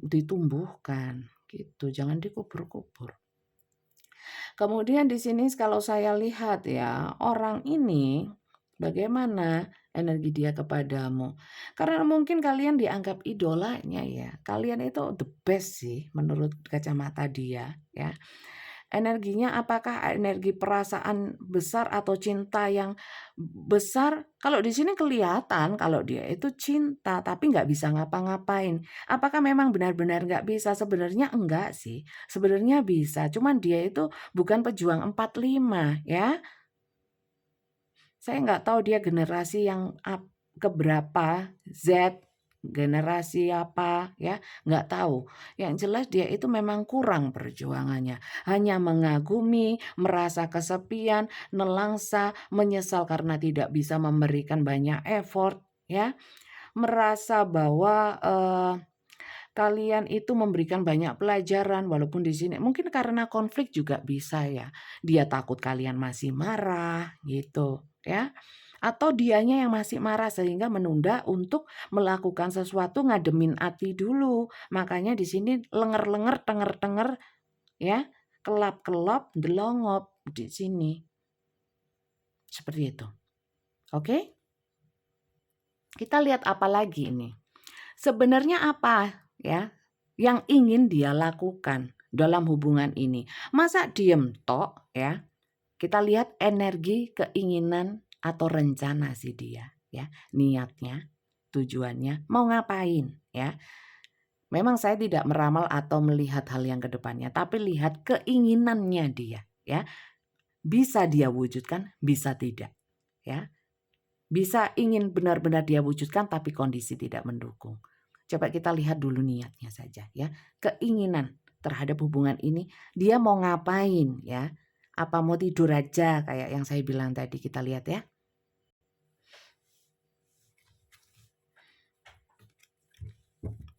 S1: ditumbuhkan gitu, jangan dikubur-kubur. Kemudian di sini kalau saya lihat ya, orang ini bagaimana energi dia kepadamu. Karena mungkin kalian dianggap idolanya ya. Kalian itu the best sih menurut kacamata dia ya. Energinya apakah energi perasaan besar atau cinta yang besar? Kalau di sini kelihatan kalau dia itu cinta tapi nggak bisa ngapa-ngapain. Apakah memang benar-benar nggak bisa? Sebenarnya enggak sih. Sebenarnya bisa. Cuman dia itu bukan pejuang 45 ya. Saya nggak tahu dia generasi yang keberapa, Z, generasi apa ya, nggak tahu. Yang jelas dia itu memang kurang perjuangannya. Hanya mengagumi, merasa kesepian, nelangsa, menyesal karena tidak bisa memberikan banyak effort ya. Merasa bahwa kalian itu memberikan banyak pelajaran walaupun di sini mungkin karena konflik juga bisa ya. Dia takut kalian masih marah gitu ya. Atau dianya yang masih marah sehingga menunda untuk melakukan sesuatu, ngademin hati dulu. Makanya di sini lenger-lenger, tenger-tenger ya, kelap-kelop, delongop di sini. Seperti itu. Oke? Kita lihat apa lagi ini. Sebenarnya apa ya yang ingin dia lakukan dalam hubungan ini? Masa diem tok ya? Kita lihat energi, keinginan atau rencana si dia ya, niatnya, tujuannya mau ngapain ya. Memang saya tidak meramal atau melihat hal yang ke depannya, tapi lihat keinginannya dia ya. Bisa dia wujudkan, bisa tidak ya. Bisa ingin benar-benar dia wujudkan tapi kondisi tidak mendukung. Coba kita lihat dulu niatnya saja ya. Keinginan terhadap hubungan ini, dia mau ngapain ya. Apa mau tidur aja kayak yang saya bilang tadi, kita lihat ya.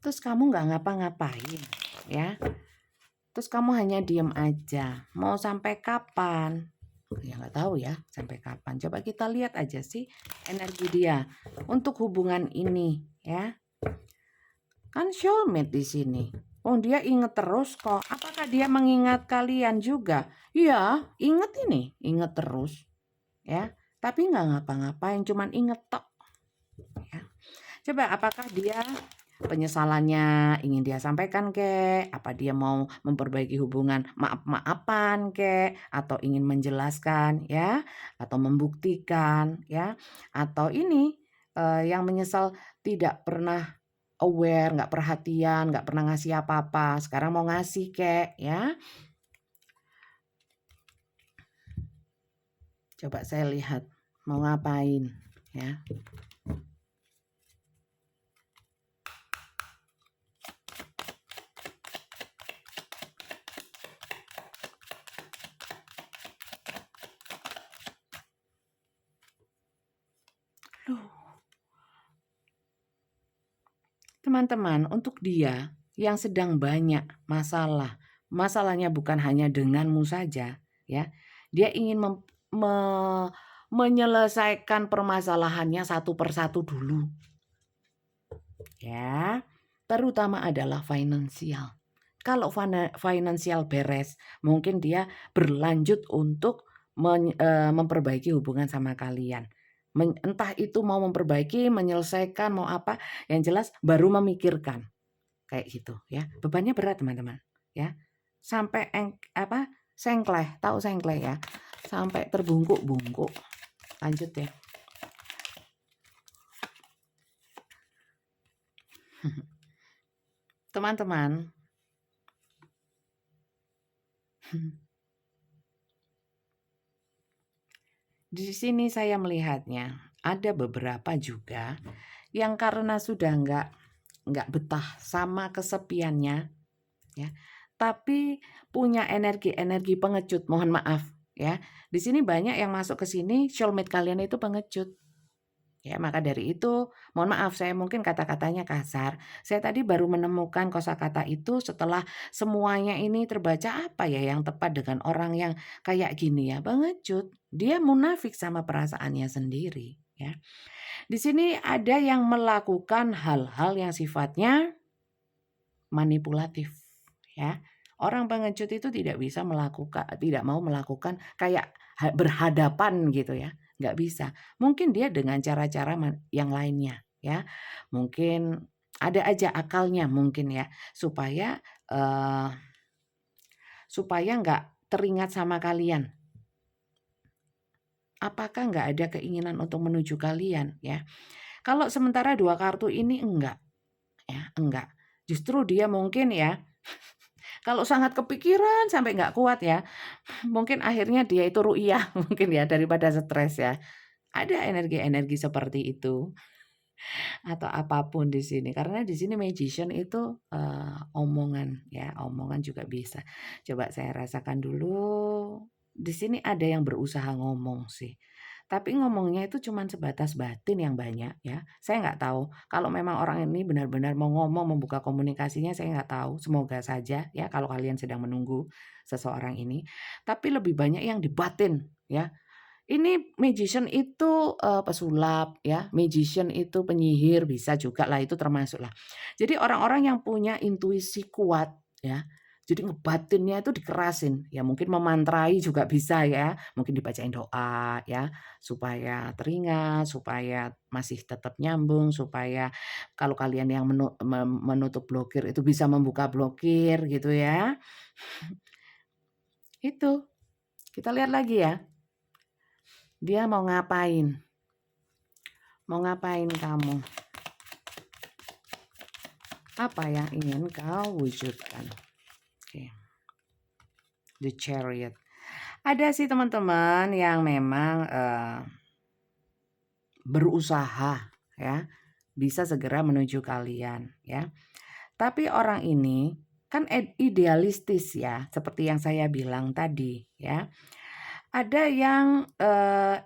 S1: Terus kamu nggak ngapa-ngapain ya. Terus kamu hanya diem aja. Mau sampai kapan? Ya nggak tahu ya sampai kapan. Coba kita lihat aja sih energi dia untuk hubungan ini ya. Kan soulmate di sini. Oh dia inget terus kok. Apakah dia mengingat kalian juga? Iya, inget ini, inget terus ya. Tapi nggak ngapa-ngapain, cuman inget tok. Ya. Coba apakah dia penyesalannya ingin dia sampaikan apa dia mau memperbaiki hubungan maaf-maafan atau ingin menjelaskan ya, atau membuktikan ya, atau ini yang menyesal tidak pernah aware, nggak perhatian, nggak pernah ngasih apa-apa, sekarang mau ngasih ya. Coba saya lihat mau ngapain ya. Teman-teman, untuk dia yang sedang banyak masalahnya bukan hanya denganmu saja, ya. Dia ingin menyelesaikan permasalahannya satu persatu dulu. Ya, terutama adalah finansial. Kalau finansial beres, mungkin dia berlanjut untuk memperbaiki hubungan sama kalian. Entah itu mau memperbaiki, menyelesaikan, mau apa, yang jelas baru memikirkan kayak gitu ya. Bebannya berat teman-teman ya. Sampai sengkleh, tahu sengkleh ya. Sampai terbungkuk-bungkuk. Lanjut ya. Teman-teman, di sini saya melihatnya ada beberapa juga yang karena sudah nggak betah sama kesepiannya, ya, tapi punya energi pengecut. Mohon maaf, ya. Di sini banyak yang masuk ke sini soulmate kalian itu pengecut. Ya, maka dari itu, mohon maaf saya mungkin kata-katanya kasar. Saya tadi baru menemukan kosakata itu setelah semuanya ini terbaca apa ya yang tepat dengan orang yang kayak gini ya, pengecut. Dia munafik sama perasaannya sendiri, ya. Di sini ada yang melakukan hal-hal yang sifatnya manipulatif, ya. Orang pengecut itu tidak mau melakukan kayak berhadapan gitu ya. Nggak bisa. Mungkin dia dengan cara-cara yang lainnya ya. Mungkin ada aja akalnya mungkin ya supaya nggak teringat sama kalian. Apakah nggak ada keinginan untuk menuju kalian ya? Kalau sementara 2 kartu ini enggak ya, enggak. Justru dia mungkin ya kalau sangat kepikiran sampai nggak kuat ya, mungkin akhirnya dia itu ru'yah mungkin ya daripada stres ya. Ada energi-energi seperti itu atau apapun di sini. Karena di sini magician itu omongan ya, omongan juga bisa. Coba saya rasakan dulu. Di sini ada yang berusaha ngomong sih. Tapi ngomongnya itu cuman sebatas batin yang banyak ya. Saya nggak tahu kalau memang orang ini benar-benar mau ngomong, membuka komunikasinya saya nggak tahu. Semoga saja ya kalau kalian sedang menunggu seseorang ini. Tapi lebih banyak yang di batin ya. Ini magician itu, pesulap ya, magician itu penyihir, bisa juga lah itu termasuk lah. Jadi orang-orang yang punya intuisi kuat ya, jadi ngebatinnya itu dikerasin, ya mungkin memantrai juga bisa ya, mungkin dibacain doa ya, supaya teringat, supaya masih tetap nyambung, supaya kalau kalian yang menutup blokir itu bisa membuka blokir gitu ya. Itu, kita lihat lagi ya. Dia mau ngapain? Mau ngapain kamu? Apa yang ingin kau wujudkan? Oke. The Chariot. Ada sih teman-teman yang memang berusaha ya, bisa segera menuju kalian ya. Tapi orang ini kan idealistis ya, seperti yang saya bilang tadi ya. Ada yang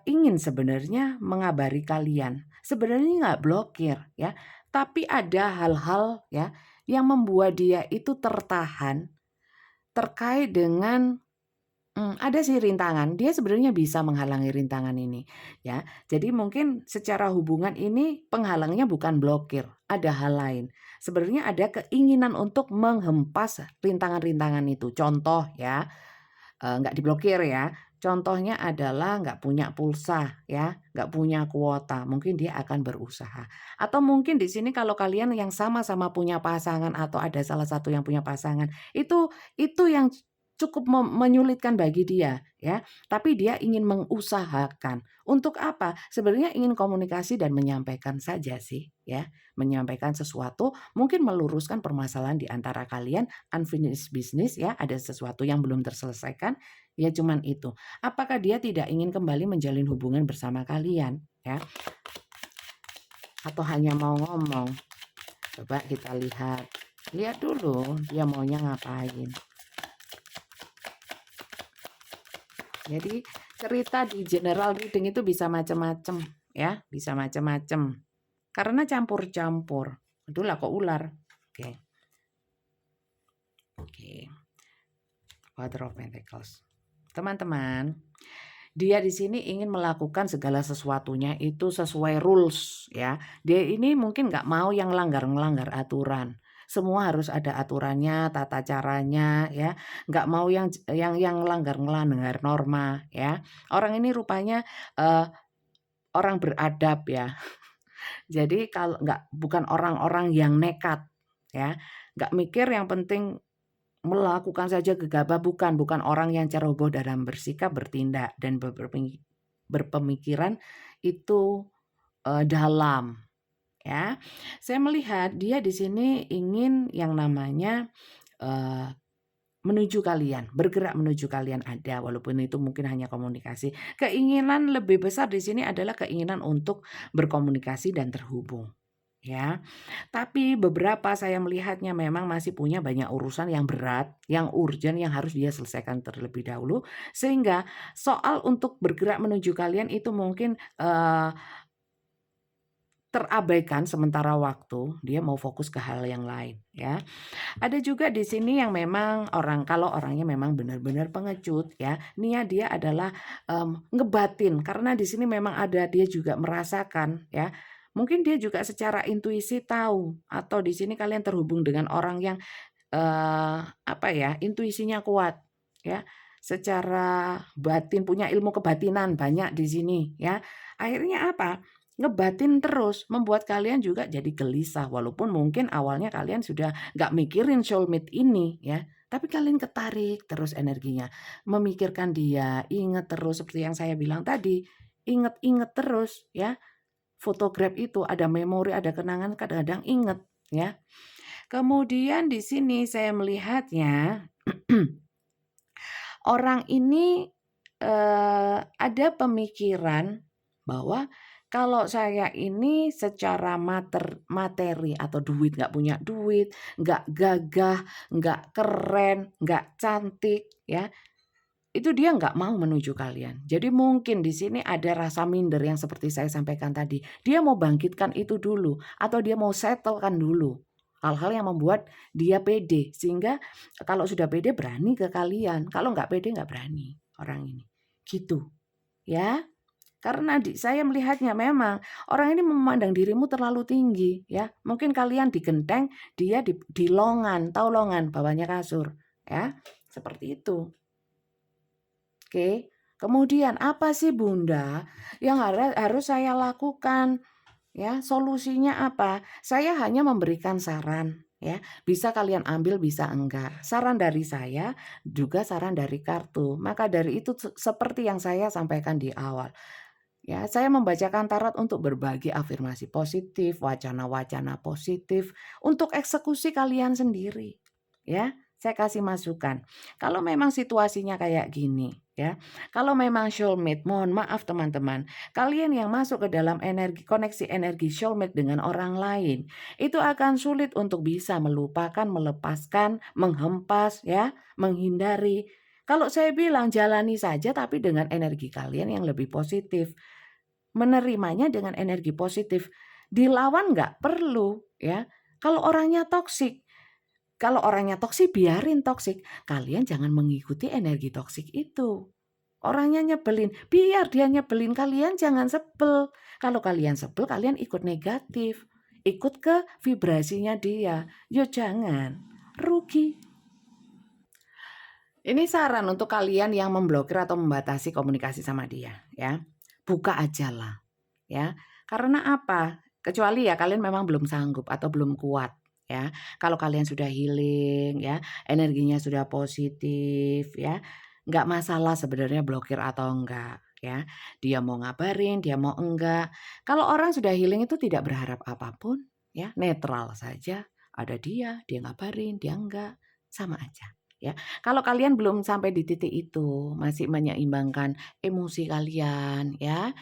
S1: ingin sebenarnya mengabari kalian. Sebenarnya nggak blokir ya, tapi ada hal-hal ya yang membuat dia itu tertahan terkait dengan ada sih rintangan. Dia sebenarnya bisa menghalangi rintangan ini ya. Jadi mungkin secara hubungan ini penghalangnya bukan blokir, ada hal lain. Sebenarnya ada keinginan untuk menghempas rintangan-rintangan itu. Contoh ya, nggak diblokir ya. Contohnya adalah nggak punya pulsa ya, nggak punya kuota, mungkin dia akan berusaha. Atau mungkin di sini kalau kalian yang sama-sama punya pasangan atau ada salah satu yang punya pasangan, itu yang cukup menyulitkan bagi dia ya, tapi dia ingin mengusahakan. Untuk apa? Sebenarnya ingin komunikasi dan menyampaikan saja sih ya, menyampaikan sesuatu, mungkin meluruskan permasalahan di antara kalian, unfinished business ya, ada sesuatu yang belum terselesaikan Ya cuman itu. Apakah dia tidak ingin kembali menjalin hubungan bersama kalian, ya? Atau hanya mau ngomong? Coba kita lihat. Lihat dulu dia maunya ngapain. Jadi cerita di general reading itu bisa macam-macam, ya, bisa macam-macam. Karena campur-campur. Aduh lah kok ular. Oke. Oke. Father of Pentacles. Teman-teman, dia di sini ingin melakukan segala sesuatunya itu sesuai rules, ya. Dia ini mungkin nggak mau yang melanggar aturan. Semua harus ada aturannya, tata caranya, ya. Nggak mau yang melanggar norma, ya. Orang ini rupanya orang beradab, ya. Jadi kalau bukan orang-orang yang nekat, ya. Nggak mikir, yang penting melakukan saja gegabah, bukan orang yang ceroboh dalam bersikap, bertindak, dan berpemikiran itu dalam, ya. Saya melihat dia di sini ingin yang namanya menuju kalian, bergerak menuju kalian ada, walaupun itu mungkin hanya komunikasi. Keinginan lebih besar di sini adalah keinginan untuk berkomunikasi dan terhubung, ya. Tapi beberapa saya melihatnya memang masih punya banyak urusan yang berat, yang urgent, yang harus dia selesaikan terlebih dahulu, sehingga soal untuk bergerak menuju kalian itu mungkin terabaikan sementara waktu. Dia mau fokus ke hal yang lain, ya. Ada juga di sini yang memang kalau orangnya memang benar-benar pengecut, ya. Niat dia adalah ngebatin, karena di sini memang ada dia juga merasakan, ya. Mungkin dia juga secara intuisi tahu, atau di sini kalian terhubung dengan orang yang intuisinya kuat, ya. Secara batin, punya ilmu kebatinan banyak di sini, ya. Akhirnya apa? Ngebatin terus, membuat kalian juga jadi gelisah, walaupun mungkin awalnya kalian sudah nggak mikirin soulmate ini, ya. Tapi kalian ketarik terus energinya, memikirkan dia, ingat terus seperti yang saya bilang tadi, inget-inget terus, ya. Fotograf itu ada memori, ada kenangan, kadang-kadang inget, ya. Kemudian di sini saya melihatnya orang ini ada pemikiran bahwa kalau saya ini secara materi atau duit, nggak punya duit, nggak gagah, nggak keren, nggak cantik, ya, itu dia nggak mau menuju kalian. Jadi mungkin di sini ada rasa minder yang seperti saya sampaikan tadi. Dia mau bangkitkan itu dulu, atau dia mau settlekan dulu hal-hal yang membuat dia pede, sehingga kalau sudah pede berani ke kalian. Kalau nggak pede nggak berani orang ini, gitu, ya. Karena saya melihatnya memang orang ini memandang dirimu terlalu tinggi, ya. Mungkin kalian di genteng, dia di longan, tahu longan, bawahnya kasur, ya. Seperti itu. Oke. Kemudian apa sih Bunda yang harus saya lakukan? Ya, solusinya apa? Saya hanya memberikan saran, ya. Bisa kalian ambil, bisa enggak. Saran dari saya, juga saran dari kartu. Maka dari itu seperti yang saya sampaikan di awal. Ya, saya membacakan tarot untuk berbagi afirmasi positif, wacana-wacana positif untuk eksekusi kalian sendiri. Ya, saya kasih masukan. Kalau memang situasinya kayak gini, ya. Kalau memang soulmate, mohon maaf teman-teman, kalian yang masuk ke dalam koneksi energi soulmate dengan orang lain, itu akan sulit untuk bisa melupakan, melepaskan, menghempas, ya, menghindari. Kalau saya bilang jalani saja tapi dengan energi kalian yang lebih positif. Menerimanya dengan energi positif. Dilawan nggak perlu, ya. Kalau orangnya toksik, biarin toksik. Kalian jangan mengikuti energi toksik itu. Orangnya nyebelin, biar dia nyebelin, kalian jangan sebel. Kalau kalian sebel, kalian ikut negatif. Ikut ke vibrasinya dia. Yo jangan, rugi. Ini saran untuk kalian yang memblokir atau membatasi komunikasi sama dia, ya. Buka aja lah, ya. Karena apa? Kecuali ya kalian memang belum sanggup atau belum kuat, ya. Kalau kalian sudah healing, ya, energinya sudah positif, ya, nggak masalah sebenarnya blokir atau enggak, ya. Dia mau ngabarin, dia mau enggak. Kalau orang sudah healing itu tidak berharap apapun, ya, netral saja. Ada dia ngabarin, dia enggak, sama aja. ya. Kalau kalian belum sampai di titik itu, masih menyeimbangkan emosi kalian ya,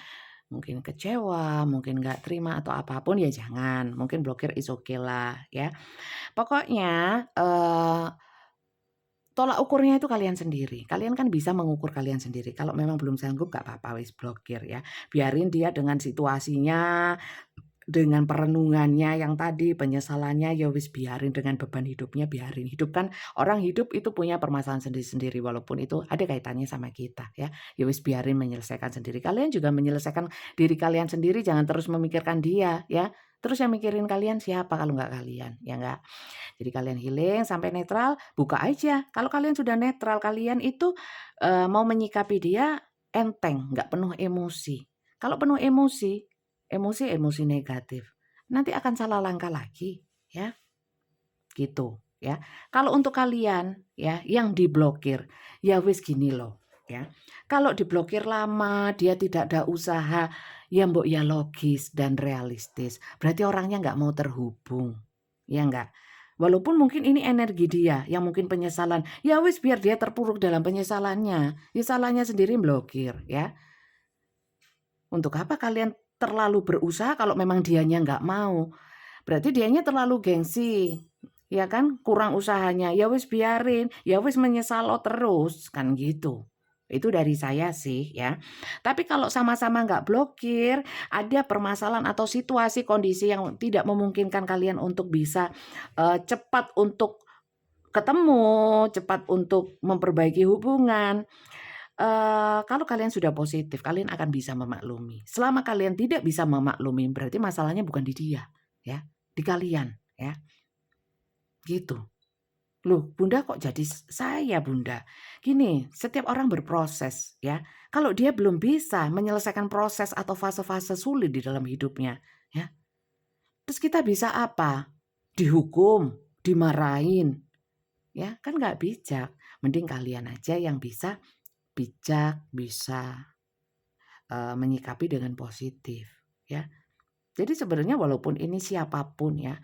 S1: mungkin kecewa, mungkin nggak terima atau apapun ya jangan, mungkin blokir is okay lah ya. Pokoknya, tolak ukurnya itu kalian sendiri. Kalian kan bisa mengukur kalian sendiri. Kalau memang belum sanggup nggak apa-apa wis blokir ya. Biarin dia dengan situasinya, dengan perenungannya yang tadi, penyesalannya ya wis biarin, dengan beban hidupnya biarin. Hidup kan, orang hidup itu punya permasalahan sendiri-sendiri walaupun itu ada kaitannya sama kita ya. Ya wis biarin menyelesaikan sendiri. Kalian juga menyelesaikan diri kalian sendiri, jangan terus memikirkan dia ya. Terus yang mikirin kalian siapa kalau nggak kalian, ya nggak? Jadi kalian healing sampai netral, buka aja. Kalau kalian sudah netral, kalian itu mau menyikapi dia enteng, nggak penuh emosi. Kalau penuh emosi, emosi negatif, nanti akan salah langkah lagi, ya. Gitu, ya. Kalau untuk kalian ya yang diblokir, ya wis gini loh, ya. Kalau diblokir lama, dia tidak ada usaha, ya mbok ya logis dan realistis. Berarti orangnya nggak mau terhubung. Ya enggak? Walaupun mungkin ini energi dia yang mungkin penyesalan. Ya wis biar dia terpuruk dalam penyesalannya. Ya salahnya sendiri blokir ya. Untuk apa kalian terlalu berusaha kalau memang dianya nggak mau? Berarti dianya terlalu gengsi. Ya kan? Kurang usahanya. Ya wis biarin. Ya wis menyesal lo terus. Kan gitu. Itu dari saya sih ya. Tapi kalau sama-sama nggak blokir, ada permasalahan atau situasi kondisi yang tidak memungkinkan kalian untuk bisa cepat untuk ketemu, cepat untuk memperbaiki hubungan. Kalau kalian sudah positif, kalian akan bisa memaklumi. Selama kalian tidak bisa memaklumi, berarti masalahnya bukan di dia, ya, di kalian, ya, gitu. Loh, Bunda kok jadi saya, Bunda? Gini, setiap orang berproses, ya. Kalau dia belum bisa menyelesaikan proses atau fase-fase sulit di dalam hidupnya, ya. Terus kita bisa apa? Dihukum, dimarahin, ya kan nggak bijak. Mending kalian aja yang bisa bijak, bisa menyikapi dengan positif, ya. Jadi sebenarnya walaupun ini siapapun ya,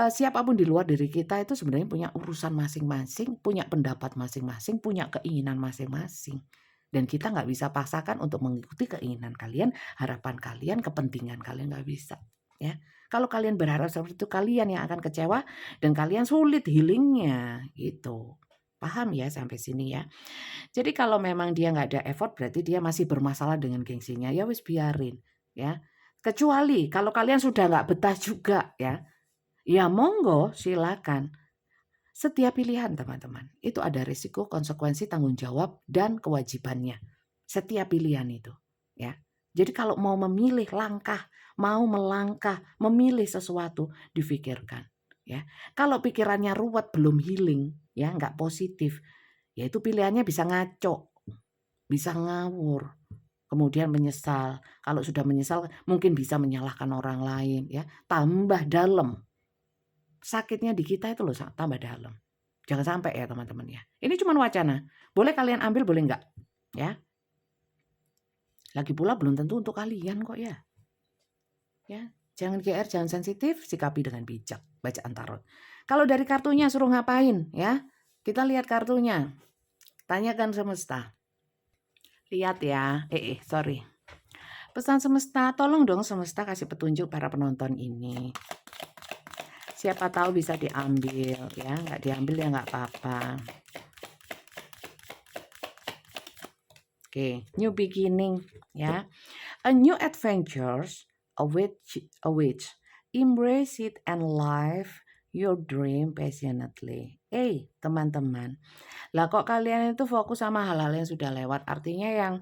S1: siapapun di luar diri kita itu sebenarnya punya urusan masing-masing, punya pendapat masing-masing, punya keinginan masing-masing. Dan kita nggak bisa paksakan untuk mengikuti keinginan kalian, harapan kalian, kepentingan kalian, nggak bisa. Ya, kalau kalian berharap seperti itu, kalian yang akan kecewa dan kalian sulit healingnya gitu. Paham ya sampai sini ya? Jadi kalau memang dia nggak ada effort berarti dia masih bermasalah dengan gengsinya, ya wis biarin ya. Kecuali kalau kalian sudah nggak betah juga ya, ya monggo silakan. Setiap pilihan teman-teman, itu ada risiko, konsekuensi, tanggung jawab, dan kewajibannya. Setiap pilihan itu ya. Jadi kalau mau memilih langkah, mau melangkah, memilih sesuatu, difikirkan ya. Kalau pikirannya ruwet, belum healing ya, nggak positif, ya itu pilihannya bisa ngaco, bisa ngawur, kemudian menyesal. Kalau sudah menyesal mungkin bisa menyalahkan orang lain ya, tambah dalam. Sakitnya di kita itu loh tambah dalam. Jangan sampai ya teman-teman ya. Ini cuma wacana. Boleh kalian ambil, boleh enggak. Ya. Lagi pula belum tentu untuk kalian kok ya. Ya. Jangan GR, jangan sensitif, sikapi dengan bijak. Bacaan tarot. Kalau dari kartunya suruh ngapain ya? Kita lihat kartunya. Tanyakan semesta. Lihat ya. Sorry. Pesan semesta, tolong dong semesta kasih petunjuk para penonton ini. Siapa tahu bisa diambil ya, nggak diambil ya nggak apa-apa. Oke, new beginning ya. A new adventures awaits. Embrace it and live your dream passionately. Teman-teman. Lah kok kalian itu fokus sama hal-hal yang sudah lewat, artinya yang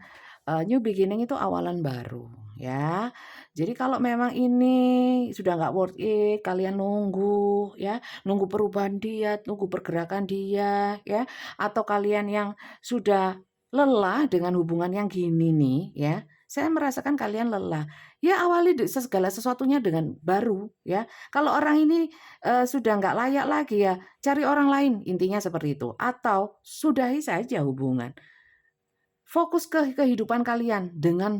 S1: new beginning itu awalan baru ya. Jadi kalau memang ini sudah nggak worth it, kalian nunggu ya, nunggu perubahan dia, nunggu pergerakan dia ya, atau kalian yang sudah lelah dengan hubungan yang gini nih ya, saya merasakan kalian lelah. Ya awali segala sesuatunya dengan baru ya. Kalau orang ini sudah nggak layak lagi ya, cari orang lain, intinya seperti itu. Atau sudahi saja hubungan. Fokus ke kehidupan kalian dengan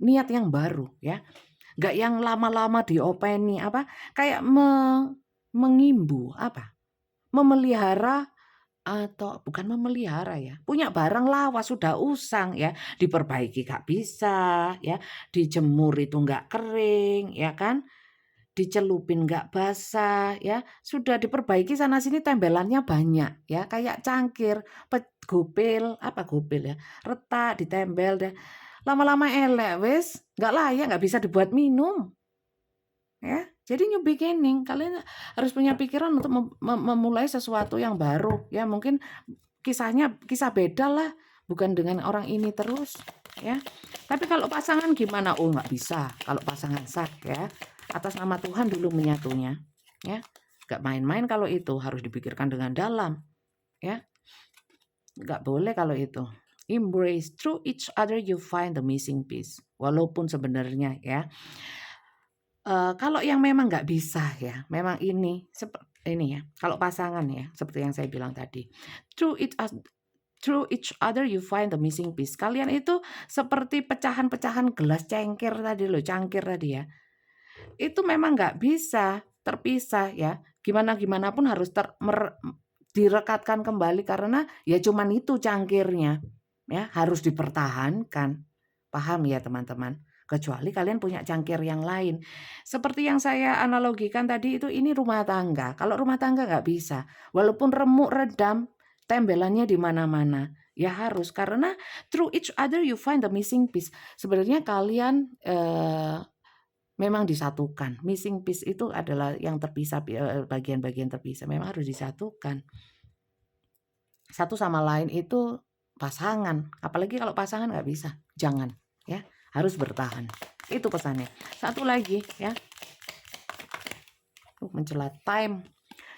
S1: niat yang baru ya. Nggak yang lama-lama diopeni apa kayak mengimbu apa? memelihara atau bukan memelihara ya, punya barang lawas sudah usang ya, diperbaiki gak bisa ya, dijemur itu nggak kering ya kan, dicelupin nggak basah ya, sudah diperbaiki sana sini tembelannya banyak ya, kayak cangkir, gopil, apa gopil ya, retak, ditembel deh, lama-lama elek wis, nggak layak, nggak bisa dibuat minum. Ya, jadi new beginning, kalian harus punya pikiran untuk memulai sesuatu yang baru. Ya, mungkin kisah beda lah, bukan dengan orang ini terus, ya. Tapi kalau pasangan gimana? Oh, nggak bisa. Kalau pasangan sah, ya. Atas nama Tuhan dulu menyatunya, ya. Nggak main-main kalau itu, harus dipikirkan dengan dalam, ya. Nggak boleh kalau itu. Embrace through each other you find the missing piece. Walaupun sebenarnya ya, kalau yang memang nggak bisa ya, memang ini ya, kalau pasangan ya, seperti yang saya bilang tadi, through each other you find the missing piece. Kalian itu seperti pecahan-pecahan gelas cangkir tadi loh, cangkir tadi ya. Itu memang nggak bisa terpisah ya. Gimana pun harus direkatkan kembali karena ya cuman itu cangkirnya. Ya, harus dipertahankan. Paham ya teman-teman? Kecuali kalian punya cangkir yang lain. Seperti yang saya analogikan tadi itu, ini rumah tangga. Kalau rumah tangga nggak bisa. Walaupun remuk redam, tembelannya di mana-mana. Ya harus, karena through each other you find the missing piece. Sebenarnya kalian memang disatukan. Missing piece itu adalah yang terpisah, bagian-bagian terpisah. Memang harus disatukan. Satu sama lain itu pasangan. Apalagi kalau pasangan nggak bisa. Jangan. Ya, harus bertahan. Itu pesannya. Satu lagi ya. Mencela time.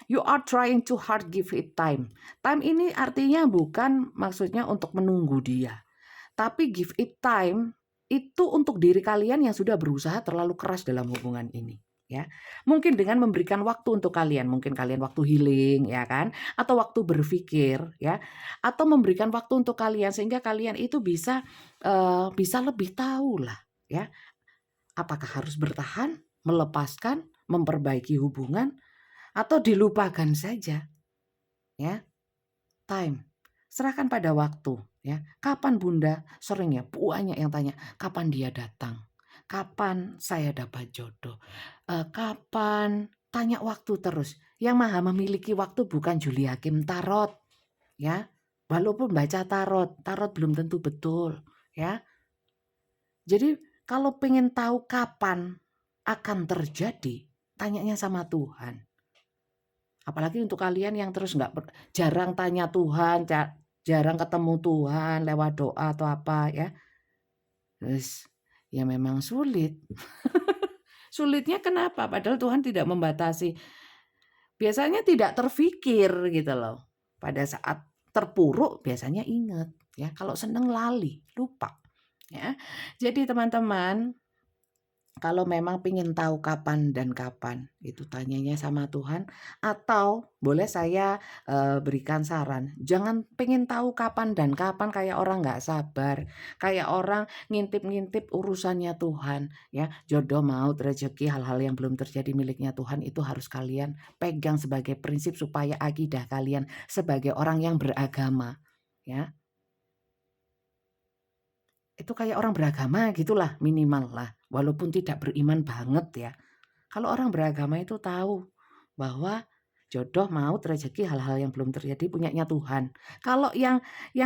S1: You are trying to hard, give it time. Time ini artinya bukan maksudnya untuk menunggu dia. Tapi give it time itu untuk diri kalian yang sudah berusaha terlalu keras dalam hubungan ini. Ya, mungkin dengan memberikan waktu untuk kalian, mungkin kalian waktu healing ya kan, atau waktu berpikir ya, atau memberikan waktu untuk kalian sehingga kalian itu bisa lebih tahu lah ya, apakah harus bertahan, melepaskan, memperbaiki hubungan, atau dilupakan saja ya. Time, serahkan pada waktu ya. Kapan Bunda? Sering ya banyak yang tanya, kapan dia datang? Kapan saya dapat jodoh? Kapan? Tanya waktu terus. Yang maha memiliki waktu bukan juli hakim tarot ya. Walaupun baca tarot belum tentu betul ya. Jadi kalau pengen tahu kapan akan terjadi, tanyanya sama Tuhan. Apalagi untuk kalian yang terus jarang tanya Tuhan, jarang ketemu Tuhan lewat doa atau apa ya. Terus ya memang sulit. Sulitnya kenapa? Padahal Tuhan tidak membatasi. Biasanya tidak terfikir gitu loh. Pada saat terpuruk biasanya ingat ya. Kalau seneng lali, lupa ya. Jadi teman-teman, kalau memang pengen tahu kapan dan kapan, itu tanyanya sama Tuhan, atau boleh saya berikan saran, jangan pengen tahu kapan dan kapan kayak orang nggak sabar, kayak orang ngintip-ngintip urusannya Tuhan, ya jodoh, maut, rezeki, hal-hal yang belum terjadi miliknya Tuhan itu harus kalian pegang sebagai prinsip supaya akidah kalian sebagai orang yang beragama, ya. Itu kayak orang beragama gitulah minimal lah, walaupun tidak beriman banget ya. Kalau orang beragama itu tahu bahwa jodoh, maut, rezeki, hal-hal yang belum terjadi punyanya Tuhan. Kalau yang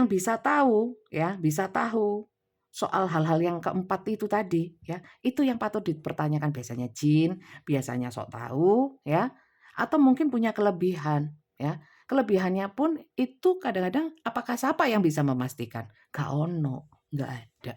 S1: bisa tahu ya, bisa tahu soal hal-hal yang keempat itu tadi ya, itu yang patut dipertanyakan, biasanya jin, biasanya sok tahu ya, atau mungkin punya kelebihan ya. Kelebihannya pun itu kadang-kadang apakah siapa yang bisa memastikan? Gak ono, nggak ada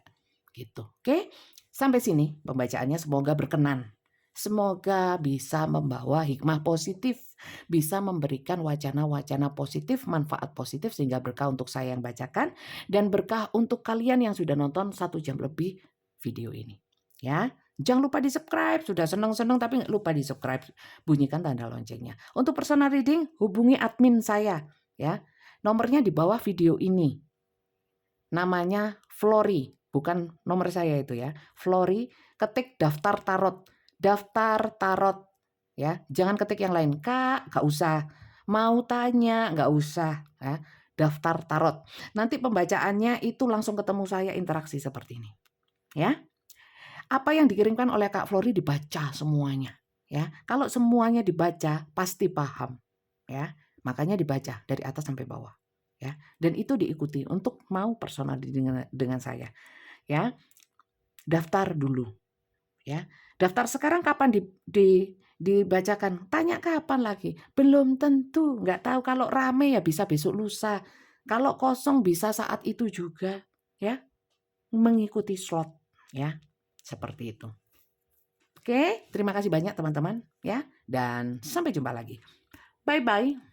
S1: gitu. Oke, sampai sini pembacaannya, semoga berkenan. Semoga bisa membawa hikmah positif, bisa memberikan wacana-wacana positif, manfaat positif, sehingga berkah untuk saya yang bacakan dan berkah untuk kalian yang sudah nonton 1 jam lebih video ini. Ya, jangan lupa di-subscribe. Sudah seneng-seneng tapi nggak lupa di-subscribe, bunyikan tanda loncengnya. Untuk personal reading hubungi admin saya ya. Nomornya di bawah video ini. Namanya Flori, bukan nomor saya itu ya. Flori, ketik daftar tarot ya. Jangan ketik yang lain. Kak, gak usah. mau tanya nggak usah ya, daftar tarot. Nanti pembacaannya itu langsung ketemu saya, interaksi seperti ini. Ya. Apa yang dikirimkan oleh Kak Flori dibaca semuanya. Ya. Kalau semuanya dibaca pasti paham. Ya. Makanya dibaca dari atas sampai bawah. Ya. Dan itu diikuti untuk mau personal dengan saya. Ya. Daftar dulu. Ya. Daftar sekarang kapan dibacakan? Tanya kapan lagi? Belum tentu, nggak tahu. Kalau rame ya bisa besok lusa. Kalau kosong bisa saat itu juga, ya. Mengikuti slot, ya. Seperti itu. Oke, terima kasih banyak teman-teman, ya. Dan sampai jumpa lagi. Bye bye.